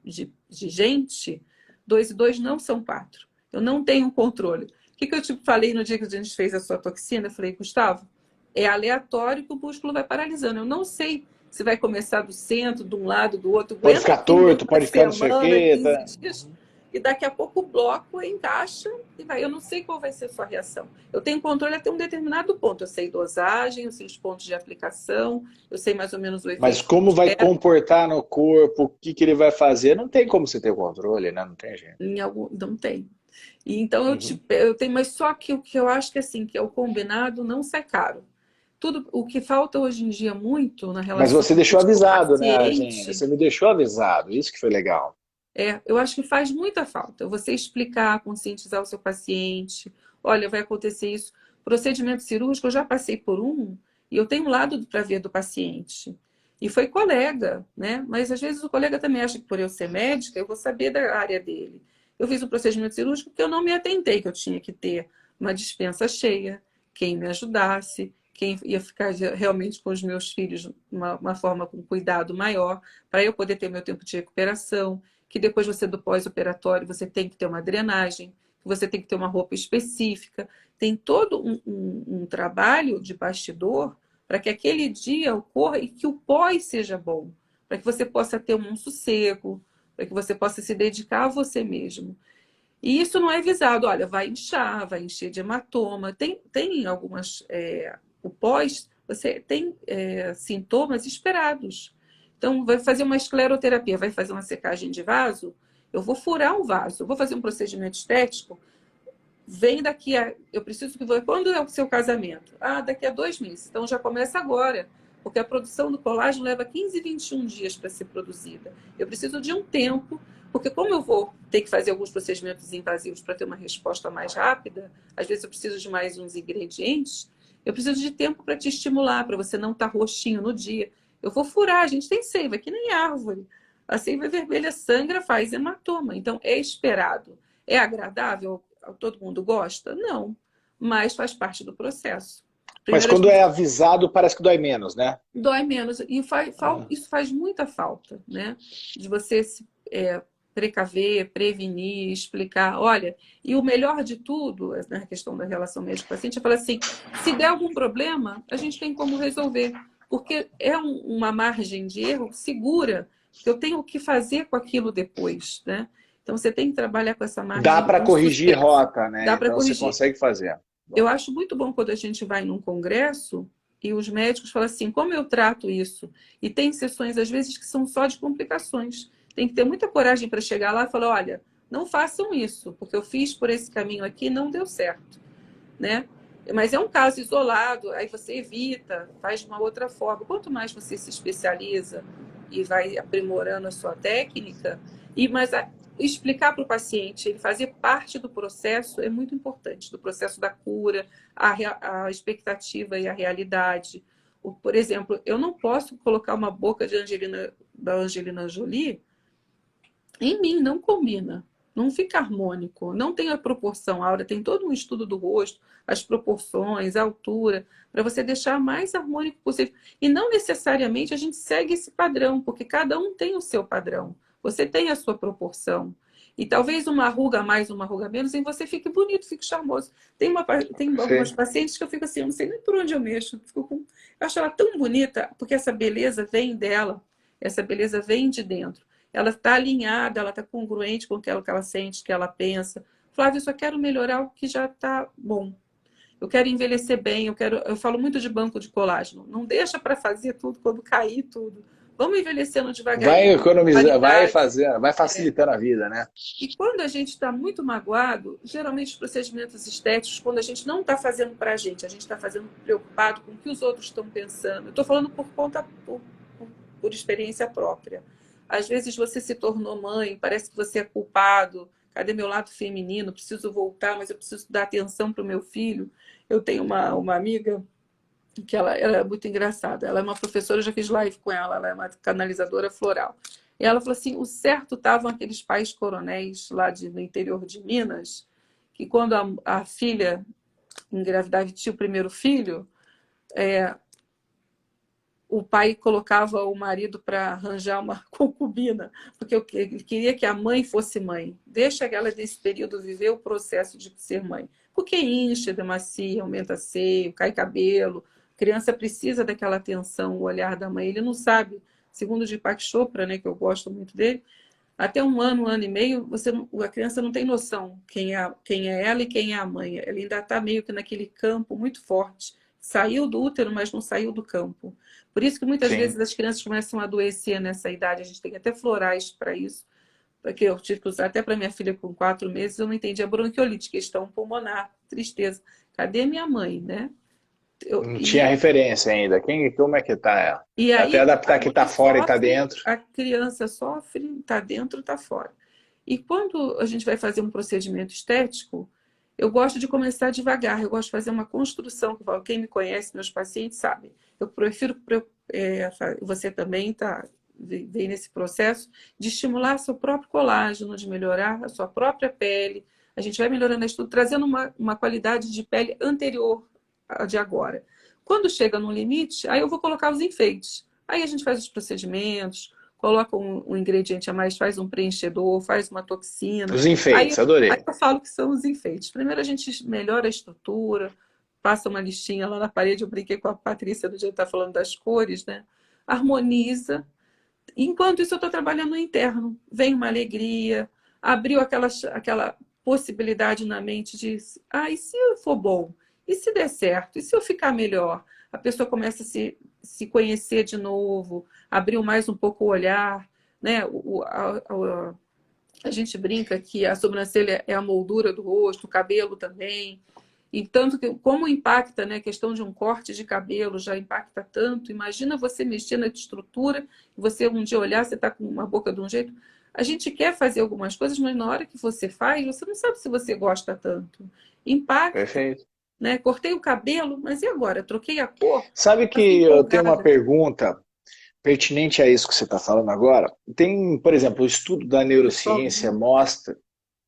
gente, 2 e 2 não são 4. Eu não tenho controle. O que eu te falei no dia que a gente fez a sua toxina? Eu falei, Gustavo, é aleatório que o músculo vai paralisando. Eu não sei se vai começar do centro, de um lado, do outro. Pode Aguenta ficar aqui torto, uma pode ficar não sei o semana, quê. 15 Tá? dias, e daqui a pouco o bloco encaixa e vai. Eu não sei qual vai ser a sua reação. Eu tenho controle até um determinado ponto. Eu sei dosagem, eu sei os pontos de aplicação, eu sei mais ou menos o Mas efeito que eu como vai espero. comportar no corpo, o que ele vai fazer, não tem como você ter controle, né? Não tem jeito. Não tem. E então Uhum. eu tenho, mas só que o que eu acho que assim, que é o combinado não sai caro. tudo o que falta hoje em dia muito na Mas relação você deixou avisado, né, Gênia? médico-paciente. Você me deixou avisado, isso que foi legal. Eu acho que faz muita falta você explicar, conscientizar o seu paciente. Olha, vai acontecer isso. Procedimento cirúrgico, eu já passei por um e eu tenho um lado para ver do paciente. E foi colega, né? Mas às vezes o colega também acha que por eu ser médica, eu vou saber da área dele. Eu fiz um procedimento cirúrgico que eu não me atentei que eu tinha que ter uma dispensa cheia, quem me ajudasse, quem ia ficar realmente com os meus filhos de uma forma com cuidado maior, para eu poder ter meu tempo de recuperação, que depois você do pós-operatório você tem que ter uma drenagem, que você tem que ter uma roupa específica, tem todo um trabalho de bastidor para que aquele dia ocorra e que o pós seja bom, para que você possa ter um sossego, para que você possa se dedicar a você mesmo. E isso não é visado, olha, vai inchar, vai encher de hematoma, tem algumas, o pós, você tem sintomas esperados. Então, vai fazer uma escleroterapia, vai fazer uma secagem de vaso, eu vou furar um vaso, eu vou fazer um procedimento estético, vem daqui a. Eu preciso que você. Quando é o seu casamento? Ah, daqui a 2 meses. Então já começa agora. Porque a produção do colágeno leva 15, 21 dias para ser produzida. Eu preciso de um tempo, porque como eu vou ter que fazer alguns procedimentos invasivos para ter uma resposta mais rápida, às vezes eu preciso de mais uns ingredientes, eu preciso de tempo para te estimular, para você não estar roxinho no dia. Eu vou furar, a gente tem seiva, que nem árvore. A seiva vermelha sangra, faz hematoma. Então é esperado. É agradável? Todo mundo gosta? Não, mas faz parte do processo. Mas Primeiro a quando é gente avisado, parece que dói menos, né? dói menos e Ah, isso faz muita falta, né? De você se precaver, prevenir, explicar. Olha, e o melhor de tudo, na questão da relação médico-paciente, é falar assim: se der algum problema, a gente tem como resolver, porque é uma margem de erro segura, que eu tenho o que fazer com aquilo depois, né? Então você tem que trabalhar com essa dá margem para em corrigir sucesso. rota, né? Dá para Então você corrigir. consegue fazer. Eu Bom. acho muito bom quando a gente vai num congresso e os médicos falam assim, como eu trato isso? E tem sessões, às vezes, que são só de complicações. Tem que ter muita coragem para chegar lá e falar, olha, não façam isso, porque eu fiz por esse caminho aqui e não deu certo, né? Mas é um caso isolado, aí você evita, faz de uma outra forma. Quanto mais você se especializa e vai aprimorando a sua técnica, mas explicar para o paciente, ele fazer parte do processo é muito importante, do processo da cura, a expectativa e a realidade. Por exemplo, eu não posso colocar uma boca da Angelina Jolie em mim, não combina. Não fica harmônico, não tem a proporção áurea, tem todo um estudo do rosto, as proporções, a altura, para você deixar mais harmônico possível. E não necessariamente a gente segue esse padrão, porque cada um tem o seu padrão. Você tem a sua proporção. E talvez uma ruga a mais, uma ruga a menos, em você fique bonito, fique charmoso. Tem algumas Sim. pacientes que eu fico assim, eu não sei nem por onde eu mexo. Eu acho ela tão bonita, porque essa beleza vem dela, essa beleza vem de dentro. Ela está alinhada, ela está congruente com aquilo que ela sente, que ela pensa. Flávia, eu só quero melhorar o que já está bom. Eu quero envelhecer bem, eu falo muito de banco de colágeno. Não deixa para fazer tudo quando cair tudo. Vamos envelhecendo Vai devagarinho, com economizar, vai qualidade. fazer, vai facilitando a vida, né? E quando a gente está muito magoado, geralmente os procedimentos estéticos, quando a gente não está fazendo para a gente está fazendo preocupado com o que os outros estão pensando. Eu estou falando por experiência própria. Às vezes você se tornou mãe, parece que você é culpado. Cadê meu lado feminino? Preciso voltar, mas eu preciso dar atenção para o meu filho. Eu tenho uma amiga que ela é muito engraçada. Ela é uma professora, eu já fiz live com ela, ela é uma canalizadora floral. E ela falou assim, o certo estavam aqueles pais coronéis lá no interior de Minas, que quando a filha engravidava e tinha o primeiro filho, o pai colocava o marido para arranjar uma concubina, porque ele queria que a mãe fosse mãe. Deixa ela, nesse período, viver o processo de ser mãe. Porque incha, demacia, aumenta seio, cai cabelo. A criança precisa daquela atenção, o olhar da mãe. Ele não sabe, segundo o Deepak Chopra, né, que eu gosto muito dele, até um ano e meio, a criança não tem noção quem é ela e quem é a mãe. Ela ainda está meio que naquele campo muito forte. Saiu do útero, mas não saiu do campo. Por isso que muitas Sim. vezes as crianças começam a adoecer nessa idade. A gente tem até florais para isso. Porque eu tive que usar até para minha filha com 4 meses, eu não entendi a bronquiolite, questão pulmonar, tristeza. Cadê minha mãe, né? Não tinha E, referência ainda. Como é que tá ela? e Até aí adaptar a que tá mãe fora e tá sofre, dentro. a criança sofre, está dentro, está fora. E quando a gente vai fazer um procedimento estético, eu gosto de começar devagar, eu gosto de fazer uma construção, que eu falo, quem me conhece, meus pacientes sabem. Eu prefiro, você também vem nesse processo, de estimular seu próprio colágeno, de melhorar a sua própria pele. A gente vai melhorando a estrutura, trazendo uma qualidade de pele anterior à de agora. Quando chega no limite, aí eu vou colocar os enfeites. Aí a gente faz os procedimentos, coloca um ingrediente a mais, faz um preenchedor, faz uma toxina. Os Aí, enfeites, aí adorei. eu falo que são os enfeites. Primeiro a gente melhora a estrutura, passa uma listinha lá na parede. Eu brinquei com a Patrícia do dia que está falando das cores, né? Harmoniza. Enquanto isso, eu estou trabalhando no interno. Vem uma alegria, abriu aquela possibilidade na mente de, e se eu for bom? E se der certo? E se eu ficar melhor? A pessoa começa a se conhecer de novo, abriu mais um pouco o olhar, né? A gente brinca que a sobrancelha é a moldura do rosto, o cabelo também. E tanto que, como impacta, né, a questão de um corte de cabelo já impacta tanto. Imagina você mexer na estrutura, você um dia olhar, você está com uma boca de um jeito. A gente quer fazer algumas coisas, mas na hora que você faz, você não sabe se você gosta tanto. Impacta, Perfeito. né? Cortei o cabelo, mas e agora? Troquei a cor? Sabe Fiquei que eu tenho uma empolgada. pergunta pertinente a isso que você está falando agora? Tem, por exemplo, o estudo da Pessoal, neurociência mostra.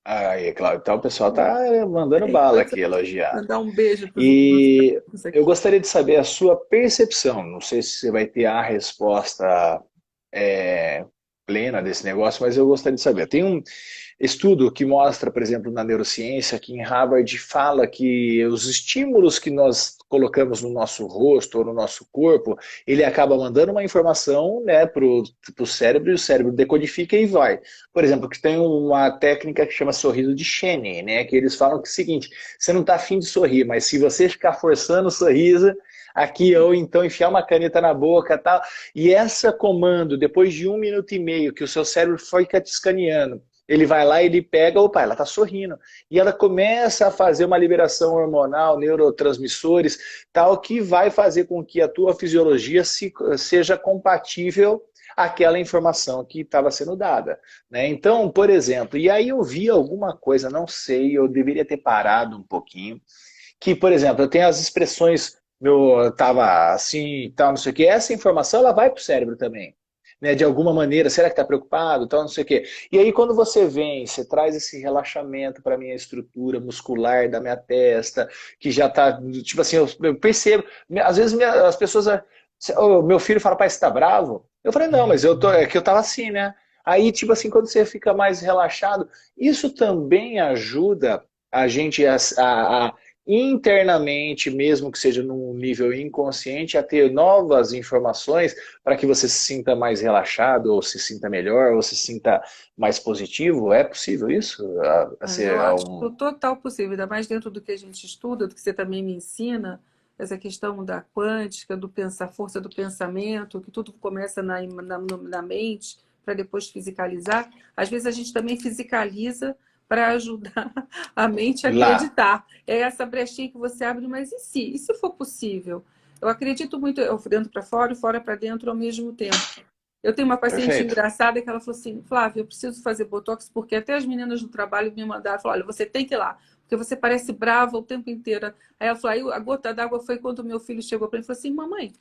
Aí, claro, então o pessoal está mandando bala aqui, elogiar. mandar um beijo para os E meus eu aqui. gostaria de saber a sua percepção. Não sei se você vai ter a resposta é, plena desse negócio, mas eu gostaria de saber. Tem um estudo que mostra, por exemplo, na neurociência, que em Harvard fala que os estímulos que nós colocamos no nosso rosto ou no nosso corpo, ele acaba mandando uma informação, né, para o cérebro, e o cérebro decodifica e vai. Por exemplo, que tem uma técnica que chama sorriso de Cheney, né, que eles falam que é o seguinte, você não está afim de sorrir, mas se você ficar forçando o sorriso, aqui, ou então enfiar uma caneta na boca, tal. E essa comando, depois de 1 minuto e meio, que o seu cérebro fica te escaneando, ele vai lá e ele pega, opa, ela está sorrindo. E ela começa a fazer uma liberação hormonal, neurotransmissores, tal, que vai fazer com que a tua fisiologia seja compatível àquela informação que estava sendo dada. Né? Então, por exemplo, e aí eu vi alguma coisa, não sei, eu deveria ter parado um pouquinho, que, por exemplo, eu tenho as expressões, meu, estava assim, tal, não sei o quê, essa informação ela vai para o cérebro também. Né, de alguma maneira, será que está preocupado, tal, não sei o quê. E aí quando você vem, você traz esse relaxamento para a minha estrutura muscular da minha testa, que já está, tipo assim, eu percebo, às vezes as pessoas, o meu filho fala, pai, você está bravo? Eu falei, não, mas é que eu estava assim, né? Aí, tipo assim, quando você fica mais relaxado, isso também ajuda a gente a internamente, mesmo que seja num nível inconsciente, a ter novas informações para que você se sinta mais relaxado, ou se sinta melhor, ou se sinta mais positivo. É possível isso? Eu Ser acho um... total possível, ainda mais dentro do que a gente estuda, do que você também me ensina, essa questão da quântica, do pensar, força do pensamento, que tudo começa na mente, para depois fisicalizar. Às vezes a gente também fisicaliza para ajudar a mente a lá. acreditar. É essa brechinha que você abre, mas e se? E se for possível? Eu acredito muito, eu dentro para fora e fora para dentro ao mesmo tempo. Eu tenho uma paciente Perfeito. engraçada que ela falou assim, Flávia, eu preciso fazer botox porque até as meninas do trabalho me mandaram, falaram, olha, você tem que ir lá, porque você parece brava o tempo inteiro. Aí ela falou, aí a gota d'água foi quando meu filho chegou para mim e falou assim, mamãe,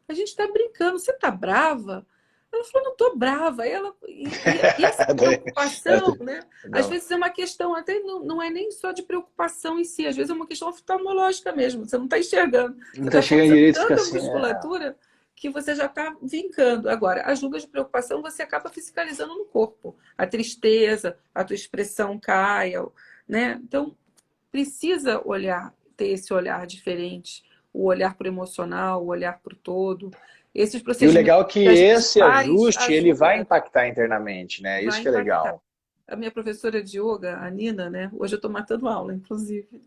a gente está brincando, você está brava? Ela falou, não estou brava. E essa preocupação, né? Às Não. vezes é uma questão, até não é nem só de preocupação em si, às vezes é uma questão oftalmológica mesmo, você não está enxergando, Não você tá está chegando forçando direito, fica tanta assim. musculatura que você já está vincando. Agora, as rugas de preocupação você acaba fiscalizando no corpo. A tristeza, a tua expressão cai, né? Então, precisa olhar, ter esse olhar diferente, o olhar para o emocional, o olhar para o todo. Esses E o procedimentos legal é que que a gente esse faz ajuste, ele vai ajuda, impactar internamente, né? Isso vai que é impactar. legal. A minha professora de yoga, a Nina, né? Hoje eu estou matando aula, inclusive.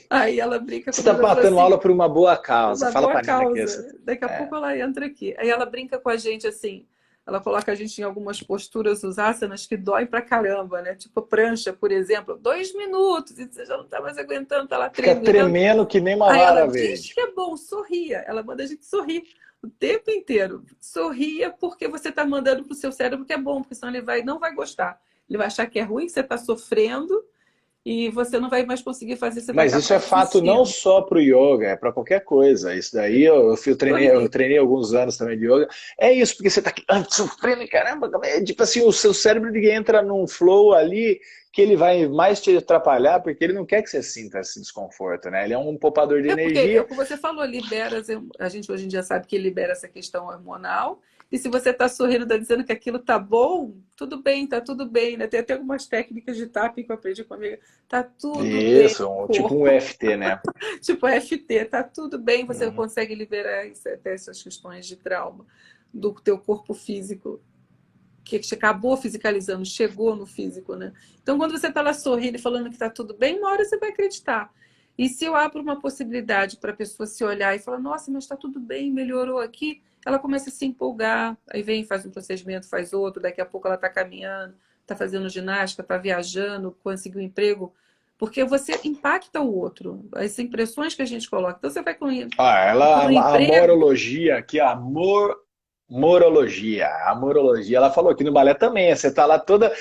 Aí ela brinca Você está comigo, ela falou matando assim, aula por uma boa causa. uma Fala boa pra Nina que essa... causa. Daqui a É, pouco ela entra aqui. Aí ela brinca com a gente assim, ela coloca a gente em algumas posturas, os asanas, que dói pra caramba, né? Tipo prancha, por exemplo, 2 minutos, e você já não tá mais aguentando, tá lá Fica tremendo. tremendo que nem uma Aí ela vara diz verde. que é bom, sorria. Ela manda a gente sorrir o tempo inteiro. Sorria porque você está mandando para o seu cérebro que é bom, porque senão não vai gostar. Ele vai achar que é ruim, que você está sofrendo e você não vai mais conseguir fazer, você vai Mas isso é acabar fato não desistindo. só para o yoga, é para qualquer coisa. Isso daí eu Sorrir. treinei alguns anos também de yoga. É isso, porque você está sofrendo, caramba, tipo assim, o seu cérebro ele entra num flow ali que ele vai mais te atrapalhar, porque ele não quer que você sinta esse desconforto, né? Ele é um poupador de É porque, é o energia. que você falou, libera, a gente hoje em dia sabe que libera essa questão hormonal, e se você está sorrindo, está dizendo que aquilo tá bom, tudo bem, tá tudo bem, né? Tem até algumas técnicas de tapping que eu aprendi comigo. Tá tudo bem, Isso, tipo um corpo. EFT, né? Tipo FT, tá tudo bem, você Uhum. consegue liberar até essas questões de trauma do teu corpo físico, que você acabou fisicalizando, chegou no físico, né? Então, quando você está lá sorrindo e falando que está tudo bem, uma hora você vai acreditar. E se eu abro uma possibilidade para a pessoa se olhar e falar, nossa, mas está tudo bem, melhorou aqui, ela começa a se empolgar, aí vem, faz um procedimento, faz outro, daqui a pouco ela está caminhando, está fazendo ginástica, está viajando, conseguiu um emprego, porque você impacta o outro, as impressões que a gente coloca. Então, você vai Ah, com o a emprego, morologia aqui, morologia, a morologia, ela falou aqui no balé também, você tá lá toda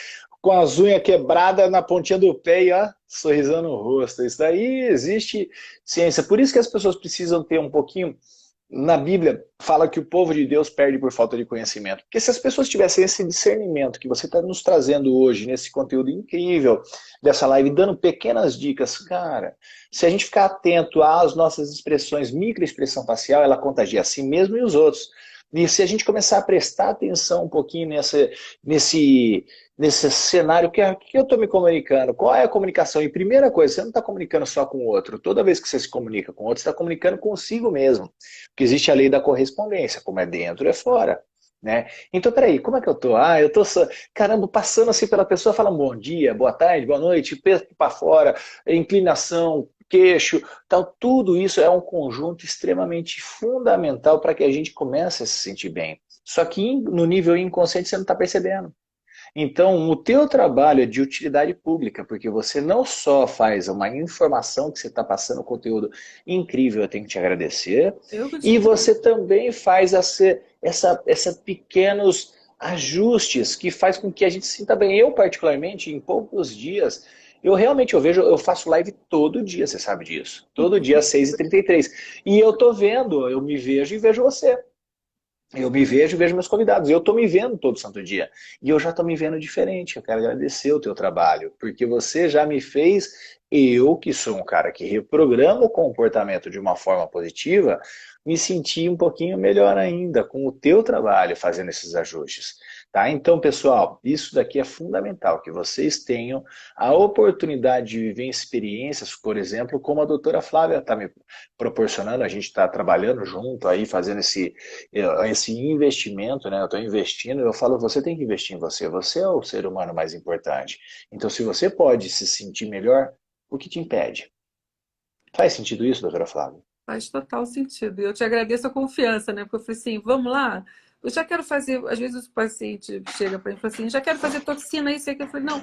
com as unhas quebradas na pontinha do pé e ó, sorrisando no rosto. Isso daí existe ciência. Por isso que as pessoas precisam ter um pouquinho. Na Bíblia, fala que o povo de Deus perde por falta de conhecimento. Porque se as pessoas tivessem esse discernimento que você está nos trazendo hoje, nesse conteúdo incrível dessa live, dando pequenas dicas, cara, se a gente ficar atento às nossas expressões, microexpressão facial, ela contagia a si mesmo e os outros. E se a gente começar a prestar atenção um pouquinho nesse, nesse cenário, que eu estou me comunicando? Qual é a comunicação? E primeira coisa, você não está comunicando só com o outro. Toda vez que você se comunica com o outro, você está comunicando consigo mesmo. Porque existe a lei da correspondência, como é dentro, é fora. Né? Então, peraí, como é que eu tô? Ah, eu tô, caramba, passando assim pela pessoa, falando bom dia, boa tarde, boa noite, peso para fora, inclinação, queixo, tal, tudo isso é um conjunto extremamente fundamental para que a gente comece a se sentir bem. Só que no nível inconsciente você não está percebendo. Então, o teu trabalho é de utilidade pública, porque você não só faz uma informação que você está passando conteúdo incrível, eu tenho que te agradecer, eu que te e você agradeço. também faz essa pequenos ajustes que faz com que a gente se sinta bem. Eu, particularmente, em poucos dias, eu vejo, eu faço live todo dia, você sabe disso. Todo dia às 6h33. E eu tô vendo, eu me vejo e vejo você. Eu me vejo e vejo meus convidados. Eu estou me vendo todo santo dia. E eu já estou me vendo diferente. Eu quero agradecer o teu trabalho, porque você já me fez, eu que sou um cara que reprograma o comportamento de uma forma positiva, me sentir um pouquinho melhor ainda com o teu trabalho fazendo esses ajustes. Tá? Então, pessoal, isso daqui é fundamental, que vocês tenham a oportunidade de viver experiências, por exemplo, como a doutora Flávia está me proporcionando, a gente está trabalhando junto aí, fazendo esse investimento, né? Eu estou investindo, eu falo, você tem que investir em você, você é o ser humano mais importante. Então, se você pode se sentir melhor, o que te impede? Faz sentido isso, doutora Flávia? Faz total sentido. E eu te agradeço a confiança, né? Porque eu falei assim, vamos lá. Eu já quero fazer. Às vezes o paciente chega para mim e fala assim, já quero fazer toxina, isso e aquilo. Eu falei, não.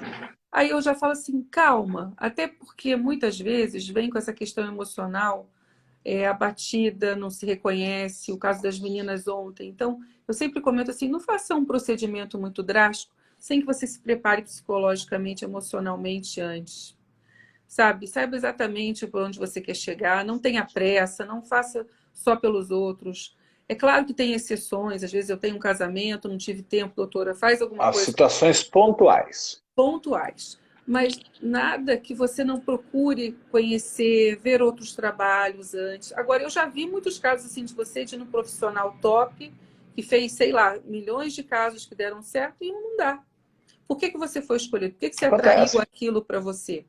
Aí eu já falo assim, calma. Até porque muitas vezes vem com essa questão emocional, abatida, não se reconhece. O caso das meninas ontem. Então, eu sempre comento assim, não faça um procedimento muito drástico sem que você se prepare psicologicamente, emocionalmente antes, sabe? Saiba exatamente por onde você quer chegar, não tenha pressa, não faça só pelos outros. É claro que tem exceções, às vezes eu tenho um casamento, não tive tempo, doutora, faz alguma As coisa situações pontuais. pontuais, mas nada que você não procure conhecer, ver outros trabalhos antes. Agora, eu já vi muitos casos assim de você de um profissional top que fez, sei lá, milhões de casos que deram certo e não dá. Por que que você foi escolhido? Por que que você atraiu Acontece. aquilo para você,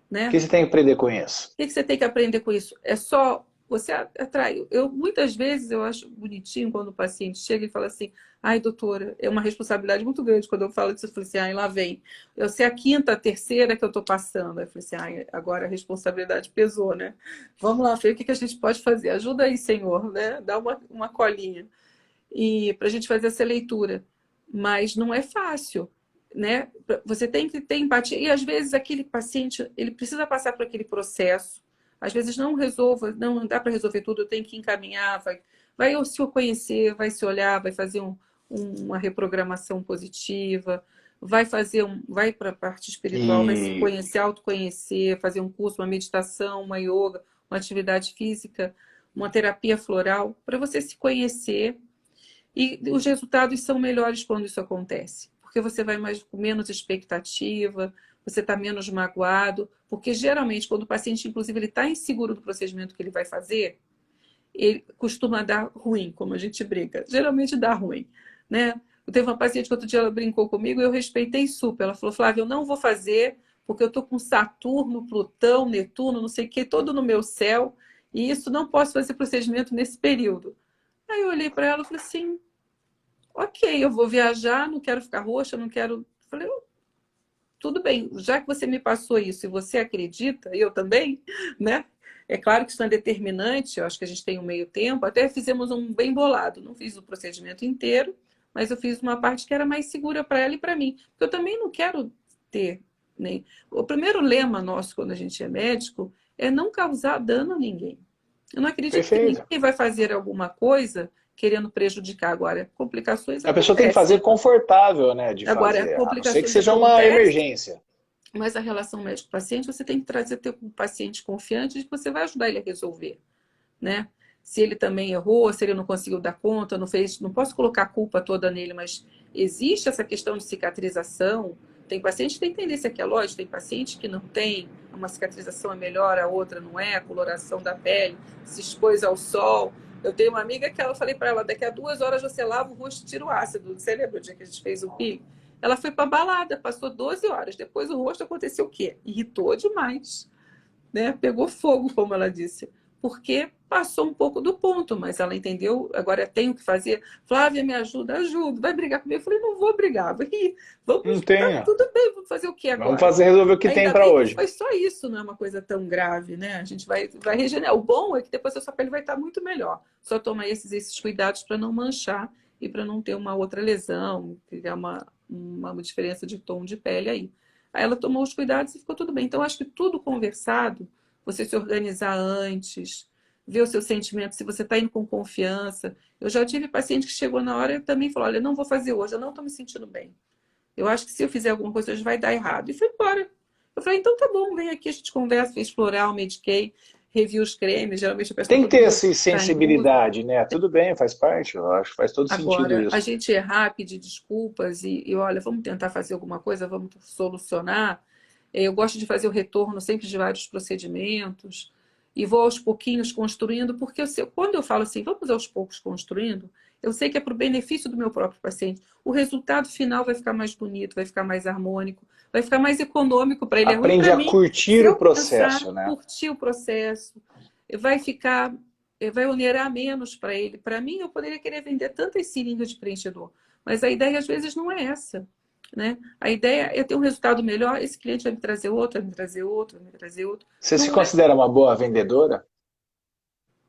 O né? que você tem que aprender com isso? O que você tem que aprender com isso? É só você atrai. Muitas vezes eu acho bonitinho quando o paciente chega e fala assim: ai, doutora, é uma responsabilidade muito grande quando eu falo disso. Eu falei assim: ai, lá vem. Eu sei a quinta, a terceira que eu estou passando. Aí eu falei assim: ai, agora a responsabilidade pesou, né? Vamos lá, Fê, o que que a gente pode fazer? Ajuda aí, senhor, né? Dá uma colinha. E para a gente fazer essa leitura. mas não é fácil, né? Você tem que ter empatia. E às vezes aquele paciente, ele precisa passar por aquele processo. Às vezes não dá para resolver tudo, eu tenho que encaminhar, vai se conhecer, vai se olhar, vai fazer uma reprogramação positiva, vai para a parte espiritual, vai se E, conhecer, autoconhecer, fazer um curso, uma meditação, uma yoga, uma atividade física, uma terapia floral, para você se conhecer. E os resultados são melhores quando isso acontece, porque você vai mais com menos expectativa, você está menos magoado, porque geralmente quando o paciente, inclusive, ele está inseguro do procedimento que ele vai fazer, ele costuma dar ruim, como a gente brinca. Geralmente dá ruim, né? Eu teve uma paciente que outro dia ela brincou comigo e eu respeitei super. Ela falou, Flávia, eu não vou fazer porque eu estou com Saturno, Plutão, Netuno, não sei o que, todo no meu céu, e isso não posso fazer procedimento nesse período. Aí eu olhei para ela e falei assim, ok, eu vou viajar, não quero ficar roxa, não quero. Falei, tudo bem, já que você me passou isso e você acredita, eu também, né? É claro que isso não é determinante, eu acho que a gente tem um meio tempo, até fizemos um bem bolado, não fiz o procedimento inteiro, mas eu fiz uma parte que era mais segura para ela e para mim, porque eu também não quero ter, né? O primeiro lema nosso quando a gente é médico é não causar dano a ninguém. Eu não acredito que perfeito. ninguém vai fazer alguma coisa querendo prejudicar. Agora, complicações A pessoa tem que fazer acontecem. confortável, né, de Agora, fazer, a não ser que complicações seja uma acontecem, emergência. mas a relação médico-paciente, você tem que trazer teu paciente confiante de que você vai ajudar ele a resolver, né? Se ele também errou, se ele não conseguiu dar conta, não fez, não posso colocar a culpa toda nele, mas existe essa questão de cicatrização. Tem paciente que tem tendência que é lógico, tem paciente que não tem, uma cicatrização é melhor, a outra não é, a coloração da pele, se expôs ao sol. Eu tenho uma amiga que ela falei para ela, daqui a 2 horas você lava o rosto e tira o ácido. Você lembra o dia que a gente fez o PIC? Ela foi para balada, passou 12 horas. Depois o rosto aconteceu o quê? Irritou demais, né? Pegou fogo, como ela disse, porque passou um pouco do ponto, mas ela entendeu, agora tenho que fazer. Flávia, me ajuda, ajuda, vai brigar comigo? Eu falei, não vou brigar, Não vamos, tá tenha. tudo bem, vamos fazer o que Vamos agora? fazer resolver o que tem Ainda para bem que hoje. foi só isso, não é uma coisa tão grave, né? A gente vai regenerar. O bom é que depois a sua pele vai estar muito melhor. Só tomar esses cuidados para não manchar e para não ter uma outra lesão, criar uma diferença de tom de pele aí. Aí ela tomou os cuidados e ficou tudo bem. Então, acho que tudo conversado, você se organizar antes, ver o seu sentimento, se você está indo com confiança. Eu já tive paciente que chegou na hora e também falou: olha, não vou fazer hoje, eu não estou me sentindo bem. Eu acho que se eu fizer alguma coisa hoje vai dar errado. E foi embora. Eu falei, então tá bom, vem aqui, a gente conversa, fez floral, mediquei, revi os cremes, geralmente eu peço para Tem que todo ter mundo essa estar em uso. sensibilidade, né? Tudo bem, faz parte, eu acho que faz todo sentido Agora, a isso. gente errar, pedir desculpas e olha, vamos tentar fazer alguma coisa, vamos solucionar. Eu gosto de fazer o retorno sempre de vários procedimentos e vou aos pouquinhos construindo, porque quando eu falo assim, vamos aos poucos construindo, eu sei que é para o benefício do meu próprio paciente. O resultado final vai ficar mais bonito, vai ficar mais harmônico, vai ficar mais econômico para ele. É ruim Aprende para a mim curtir se o eu pensar, processo, né? curtir o processo, vai ficar vai onerar menos para ele. Para mim, eu poderia querer vender tantas seringas de preenchedor, mas a ideia às vezes não é essa. Né? A ideia é ter um resultado melhor, esse cliente vai me trazer outro, vai me trazer outro, vai me trazer outro. Você se Não é considera uma boa vendedora?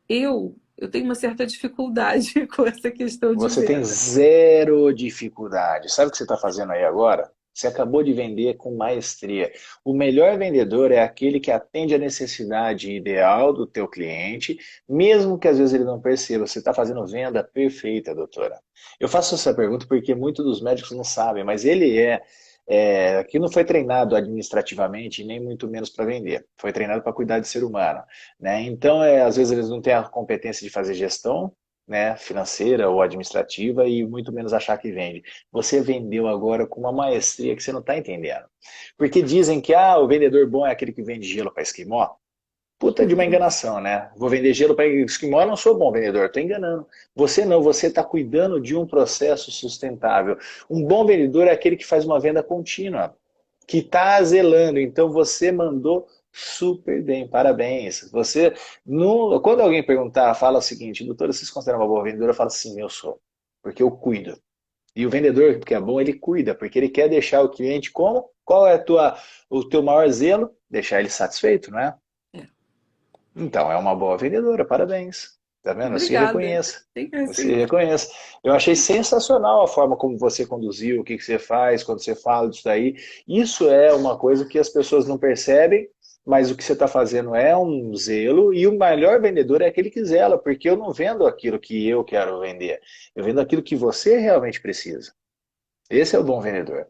eu tenho uma certa dificuldade com essa questão de Você tem venda. zero dificuldade. Sabe o que você está fazendo aí agora? Você acabou de vender com maestria. O melhor vendedor é aquele que atende a necessidade ideal do teu cliente, mesmo que às vezes ele não perceba. Você está fazendo venda perfeita, doutora. Eu faço essa pergunta porque muitos dos médicos não sabem, mas ele que não foi treinado administrativamente, nem muito menos para vender. Foi treinado para cuidar de ser humano, né? Então, às vezes eles não têm a competência de fazer gestão, né, financeira ou administrativa e muito menos achar que vende. Você vendeu agora com uma maestria que você não está entendendo. Porque dizem que o vendedor bom é aquele que vende gelo para esquimó. Puta de uma enganação, né? Vou vender gelo para esquimó, eu não sou bom vendedor, estou enganando. Você não, você está cuidando de um processo sustentável. Um bom vendedor é aquele que faz uma venda contínua, que está zelando. Então você mandou super bem, parabéns. Você, quando alguém perguntar, fala o seguinte, doutora, vocês consideram uma boa vendedora? Eu falo sim, eu sou, porque eu cuido. E o vendedor, que é bom, ele cuida, porque ele quer deixar o cliente como? Qual é o teu maior zelo? Deixar ele satisfeito, não é? É. Então, é uma boa vendedora, parabéns. Tá vendo? Eu se Obrigada. reconheço. Tem que Eu se aceitar. reconheço. Eu achei sensacional a forma como você conduziu, o que que você faz, quando você fala disso daí. Isso é uma coisa que as pessoas não percebem, mas o que você está fazendo é um zelo, e o melhor vendedor é aquele que zela, porque eu não vendo aquilo que eu quero vender. Eu vendo aquilo que você realmente precisa. Esse é o bom vendedor.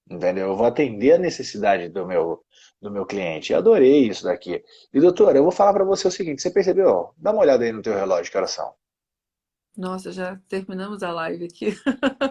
Entendeu? Eu vou atender a necessidade do meu cliente. Eu adorei isso daqui. E doutor, eu vou falar para você o seguinte, você percebeu? Ó, dá uma olhada aí no teu relógio, que horas são. Nossa, já terminamos a live aqui.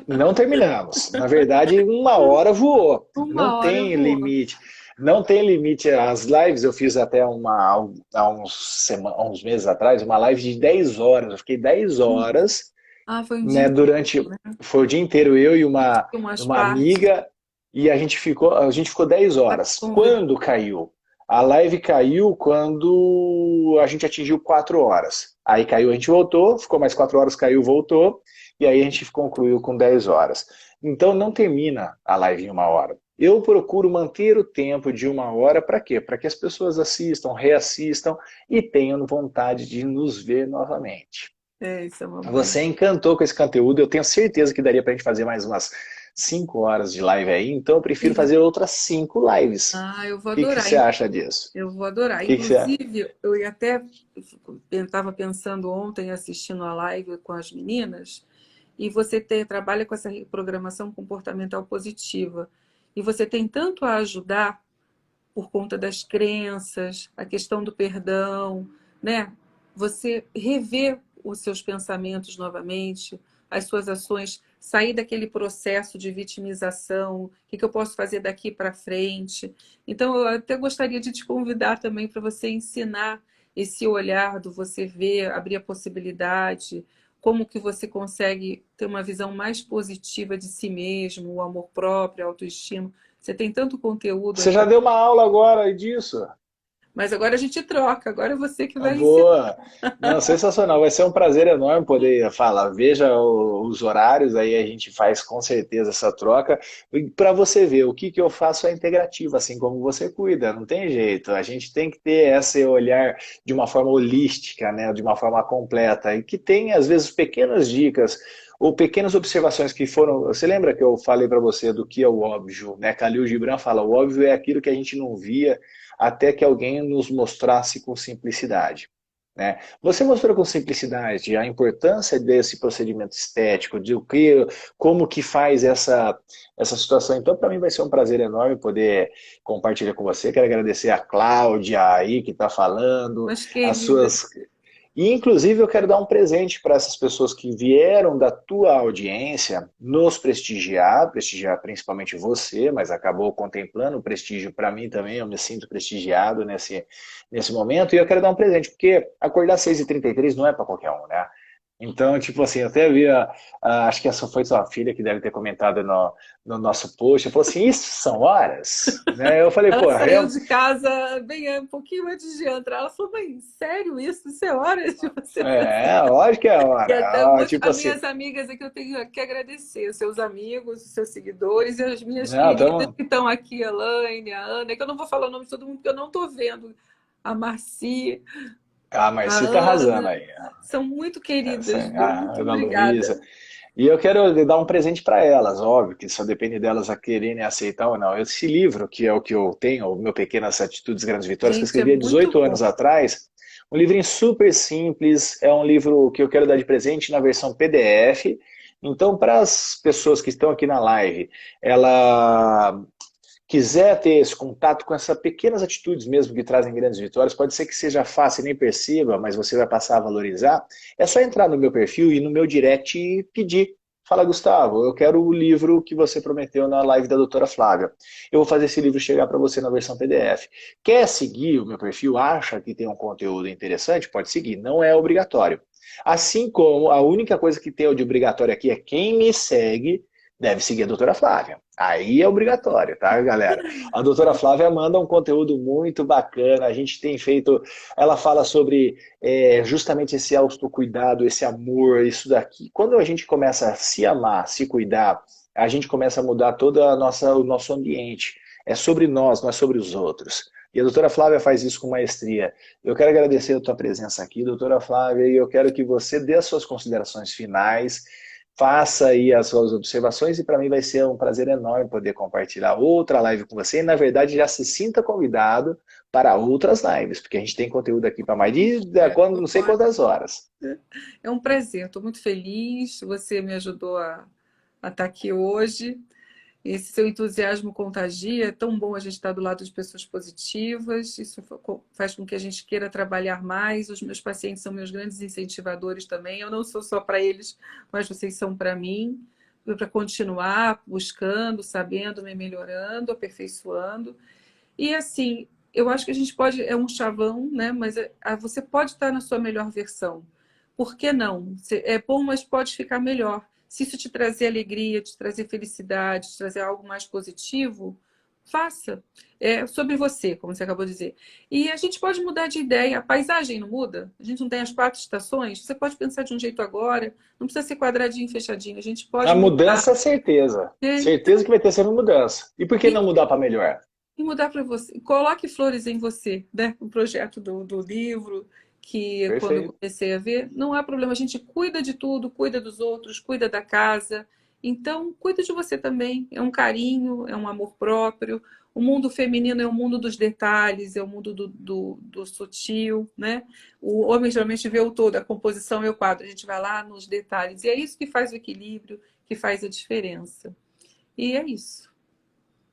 Não terminamos. Na verdade, uma hora voou. Não Uma hora tem voou. limite. Não tem limite. As lives eu fiz até há uns meses atrás, uma live de 10 horas. Eu fiquei 10 horas, Ah, foi um dia né, inteiro, durante. né? Foi o dia inteiro, eu e Umas uma partes. amiga, e a gente ficou 10 horas. Conver- Quando caiu? A live caiu quando a gente atingiu 4 horas. Aí caiu, a gente voltou, ficou mais 4 horas, caiu, voltou. E aí a gente concluiu com 10 horas. Então não termina a live em uma hora. Eu procuro manter o tempo de uma hora para quê? Para que as pessoas assistam, reassistam e tenham vontade de nos ver novamente. É, isso é uma boa. Você encantou com esse conteúdo, eu tenho certeza que daria para a gente fazer mais umas 5 horas de live aí, então eu prefiro Sim. fazer outras 5 lives. Ah, eu vou O que, que adorar. você acha disso? Eu vou adorar. O que, que você acha? Inclusive, eu ia até estava pensando ontem assistindo a live com as meninas, e trabalha com essa programação comportamental positiva. E você tem tanto a ajudar por conta das crenças, a questão do perdão, né? Você rever os seus pensamentos novamente, as suas ações, sair daquele processo de vitimização, o que eu posso fazer daqui para frente. Então, eu até gostaria de te convidar também para você ensinar esse olhar do você ver, abrir a possibilidade, como que você consegue ter uma visão mais positiva de si mesmo, o amor próprio, a autoestima. Você tem tanto conteúdo Você aí. já deu uma aula agora disso? Mas agora a gente troca, agora é você que Ah, vai ensinar. boa! Não, sensacional. Vai ser um prazer enorme poder falar. Veja os horários, aí a gente faz com certeza essa troca. Para você ver, o que que eu faço é integrativo, assim como você cuida, não tem jeito. A gente tem que ter esse olhar de uma forma holística, né? De uma forma completa, e que tem, às vezes, pequenas dicas ou pequenas observações que foram. Você lembra que eu falei para você do que é o óbvio, né? Khalil Gibran fala: o óbvio é aquilo que a gente não via até que alguém nos mostrasse com simplicidade. Né? Você mostrou com simplicidade a importância desse procedimento estético, de o que, como que faz essa situação. Então, para mim vai ser um prazer enorme poder compartilhar com você. Quero agradecer a Cláudia aí que está falando, Mas, as querida, suas e, inclusive, eu quero dar um presente para essas pessoas que vieram da tua audiência nos prestigiar, prestigiar principalmente você, mas acabou contemplando o prestígio para mim também, eu me sinto prestigiado nesse momento, e eu quero dar um presente, porque acordar às 6h33 não é para qualquer um, né? Então, tipo assim, eu até vi, acho que essa foi sua filha que deve ter comentado no nosso post, falou assim, isso são horas? Né? Eu falei, ela pô, saiu de casa bem um pouquinho antes de entrar. Ela falou, mãe, sério isso? Isso é hora de você fazer? lógico que é E hora. até Tipo as assim, minhas amigas aqui eu tenho que agradecer, os seus amigos, os seus seguidores e as minhas não, queridas tamo, que estão aqui, a Elaine, a Ana, que eu não vou falar o nome de todo mundo porque eu não estou vendo. A Marci, a a Marci tá arrasando Ana, aí. são muito queridas, viu? A Muito Ana Luísa. obrigada. E eu quero dar um presente para elas, óbvio, que só depende delas a quererem aceitar ou não. Esse livro, que é o que eu tenho, o meu Pequenas Atitudes, Grandes Vitórias, que eu Gente, é escrevi há muito 18 bom. anos atrás, um livrinho super simples, é um livro que eu quero dar de presente na versão PDF. Então, para as pessoas que estão aqui na live, ela quiser ter esse contato com essas pequenas atitudes mesmo que trazem grandes vitórias, pode ser que seja fácil e nem perceba, mas você vai passar a valorizar, é só entrar no meu perfil e no meu direct e pedir. Fala, Gustavo, eu quero o livro que você prometeu na live da doutora Flávia. Eu vou fazer esse livro chegar para você na versão PDF. Quer seguir o meu perfil? Acha que tem um conteúdo interessante? Pode seguir, não é obrigatório. Assim como a única coisa que tem de obrigatório aqui é quem me segue deve seguir a doutora Flávia. Aí é obrigatório, tá, galera? A doutora Flávia manda um conteúdo muito bacana. A gente tem feito. Ela fala sobre justamente esse autocuidado, esse amor, isso daqui. Quando a gente começa a se amar, se cuidar, a gente começa a mudar todo o nosso ambiente. É sobre nós, não é sobre os outros. E a doutora Flávia faz isso com maestria. Eu quero agradecer a tua presença aqui, doutora Flávia, e eu quero que você dê as suas considerações finais, faça aí as suas observações, e para mim vai ser um prazer enorme poder compartilhar outra live com você. E, na verdade, já se sinta convidado para outras lives, porque a gente tem conteúdo aqui para mais de não sei quantas horas. É um prazer, estou muito feliz. Você me ajudou a estar aqui hoje. Esse seu entusiasmo contagia, é tão bom a gente estar do lado de pessoas positivas, isso faz com que a gente queira trabalhar mais. Os meus pacientes são meus grandes incentivadores também. Eu não sou só para eles, mas vocês são para mim, para continuar buscando, sabendo, me melhorando, aperfeiçoando. E assim, eu acho que a gente pode, é um chavão, né? Mas você pode estar na sua melhor versão. Por que não? É bom, mas pode ficar melhor. Se isso te trazer alegria, te trazer felicidade, te trazer algo mais positivo, faça. É sobre você, como você acabou de dizer. E a gente pode mudar de ideia. A paisagem não muda? A gente não tem as 4 estações? Você pode pensar de um jeito agora. Não precisa ser quadradinho, fechadinho. A gente pode A mudar. mudança, certeza. Então, Certeza que vai ter sempre mudança. E por que não e mudar para melhor? e mudar para você. Coloque flores em você, né? O projeto do livro, que quando eu Perfeito. comecei a ver, não há problema. A gente cuida de tudo, cuida dos outros, cuida da casa. Então, cuida de você também. É um carinho, é um amor próprio. O mundo feminino é o mundo dos detalhes, é o mundo do sutil, né? O homem geralmente vê o todo, a composição é o quadro. A gente vai lá nos detalhes. E é isso que faz o equilíbrio, que faz a diferença. E é isso.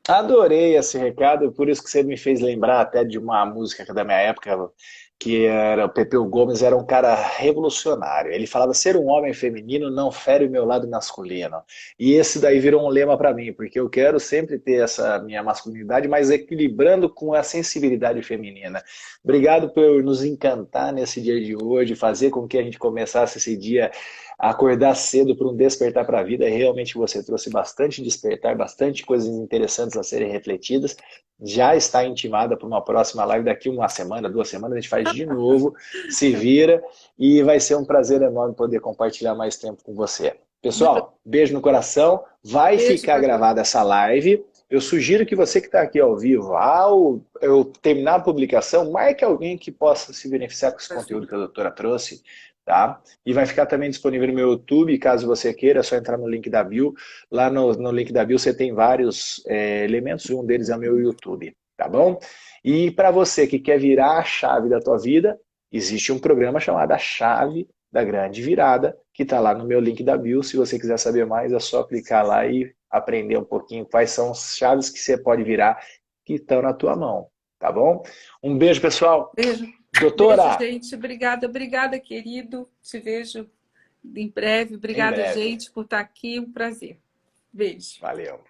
Adorei esse recado, por isso que você me fez lembrar até de uma música da minha época, que era o Pepeu Gomes, era um cara revolucionário. Ele falava: ser um homem feminino não fere o meu lado masculino. E esse daí virou um lema para mim, porque eu quero sempre ter essa minha masculinidade, mas equilibrando com a sensibilidade feminina. Obrigado por nos encantar nesse dia de hoje, fazer com que a gente começasse esse dia a acordar cedo para um despertar para a vida. Realmente você trouxe bastante despertar, bastante coisas interessantes a serem refletidas. Já está intimada para uma próxima live daqui uma semana, 2 semanas, a gente faz de novo, se vira, e vai ser um prazer enorme poder compartilhar mais tempo com você. Muito Pessoal, beijo no coração, vai beijo ficar para todos. gravada essa live. Eu sugiro que você que está aqui ao vivo, ao eu terminar a publicação, marque alguém que possa se beneficiar com esse conteúdo que a doutora trouxe, tá? E vai ficar também disponível no meu YouTube, caso você queira, é só entrar no link da bio. Lá no link da bio você tem vários elementos, um deles é o meu YouTube, tá bom? E para você que quer virar a chave da tua vida, existe um programa chamado A Chave da Grande Virada, que está lá no meu link da bio. Se você quiser saber mais, é só clicar lá e aprender um pouquinho quais são as chaves que você pode virar que estão na tua mão, tá bom? Um beijo, pessoal. Beijo. Beijo, Doutora, gente. Obrigada, obrigada, querido. Te vejo em breve. em Obrigada, breve. gente, por estar aqui. Um prazer. Beijo. Valeu.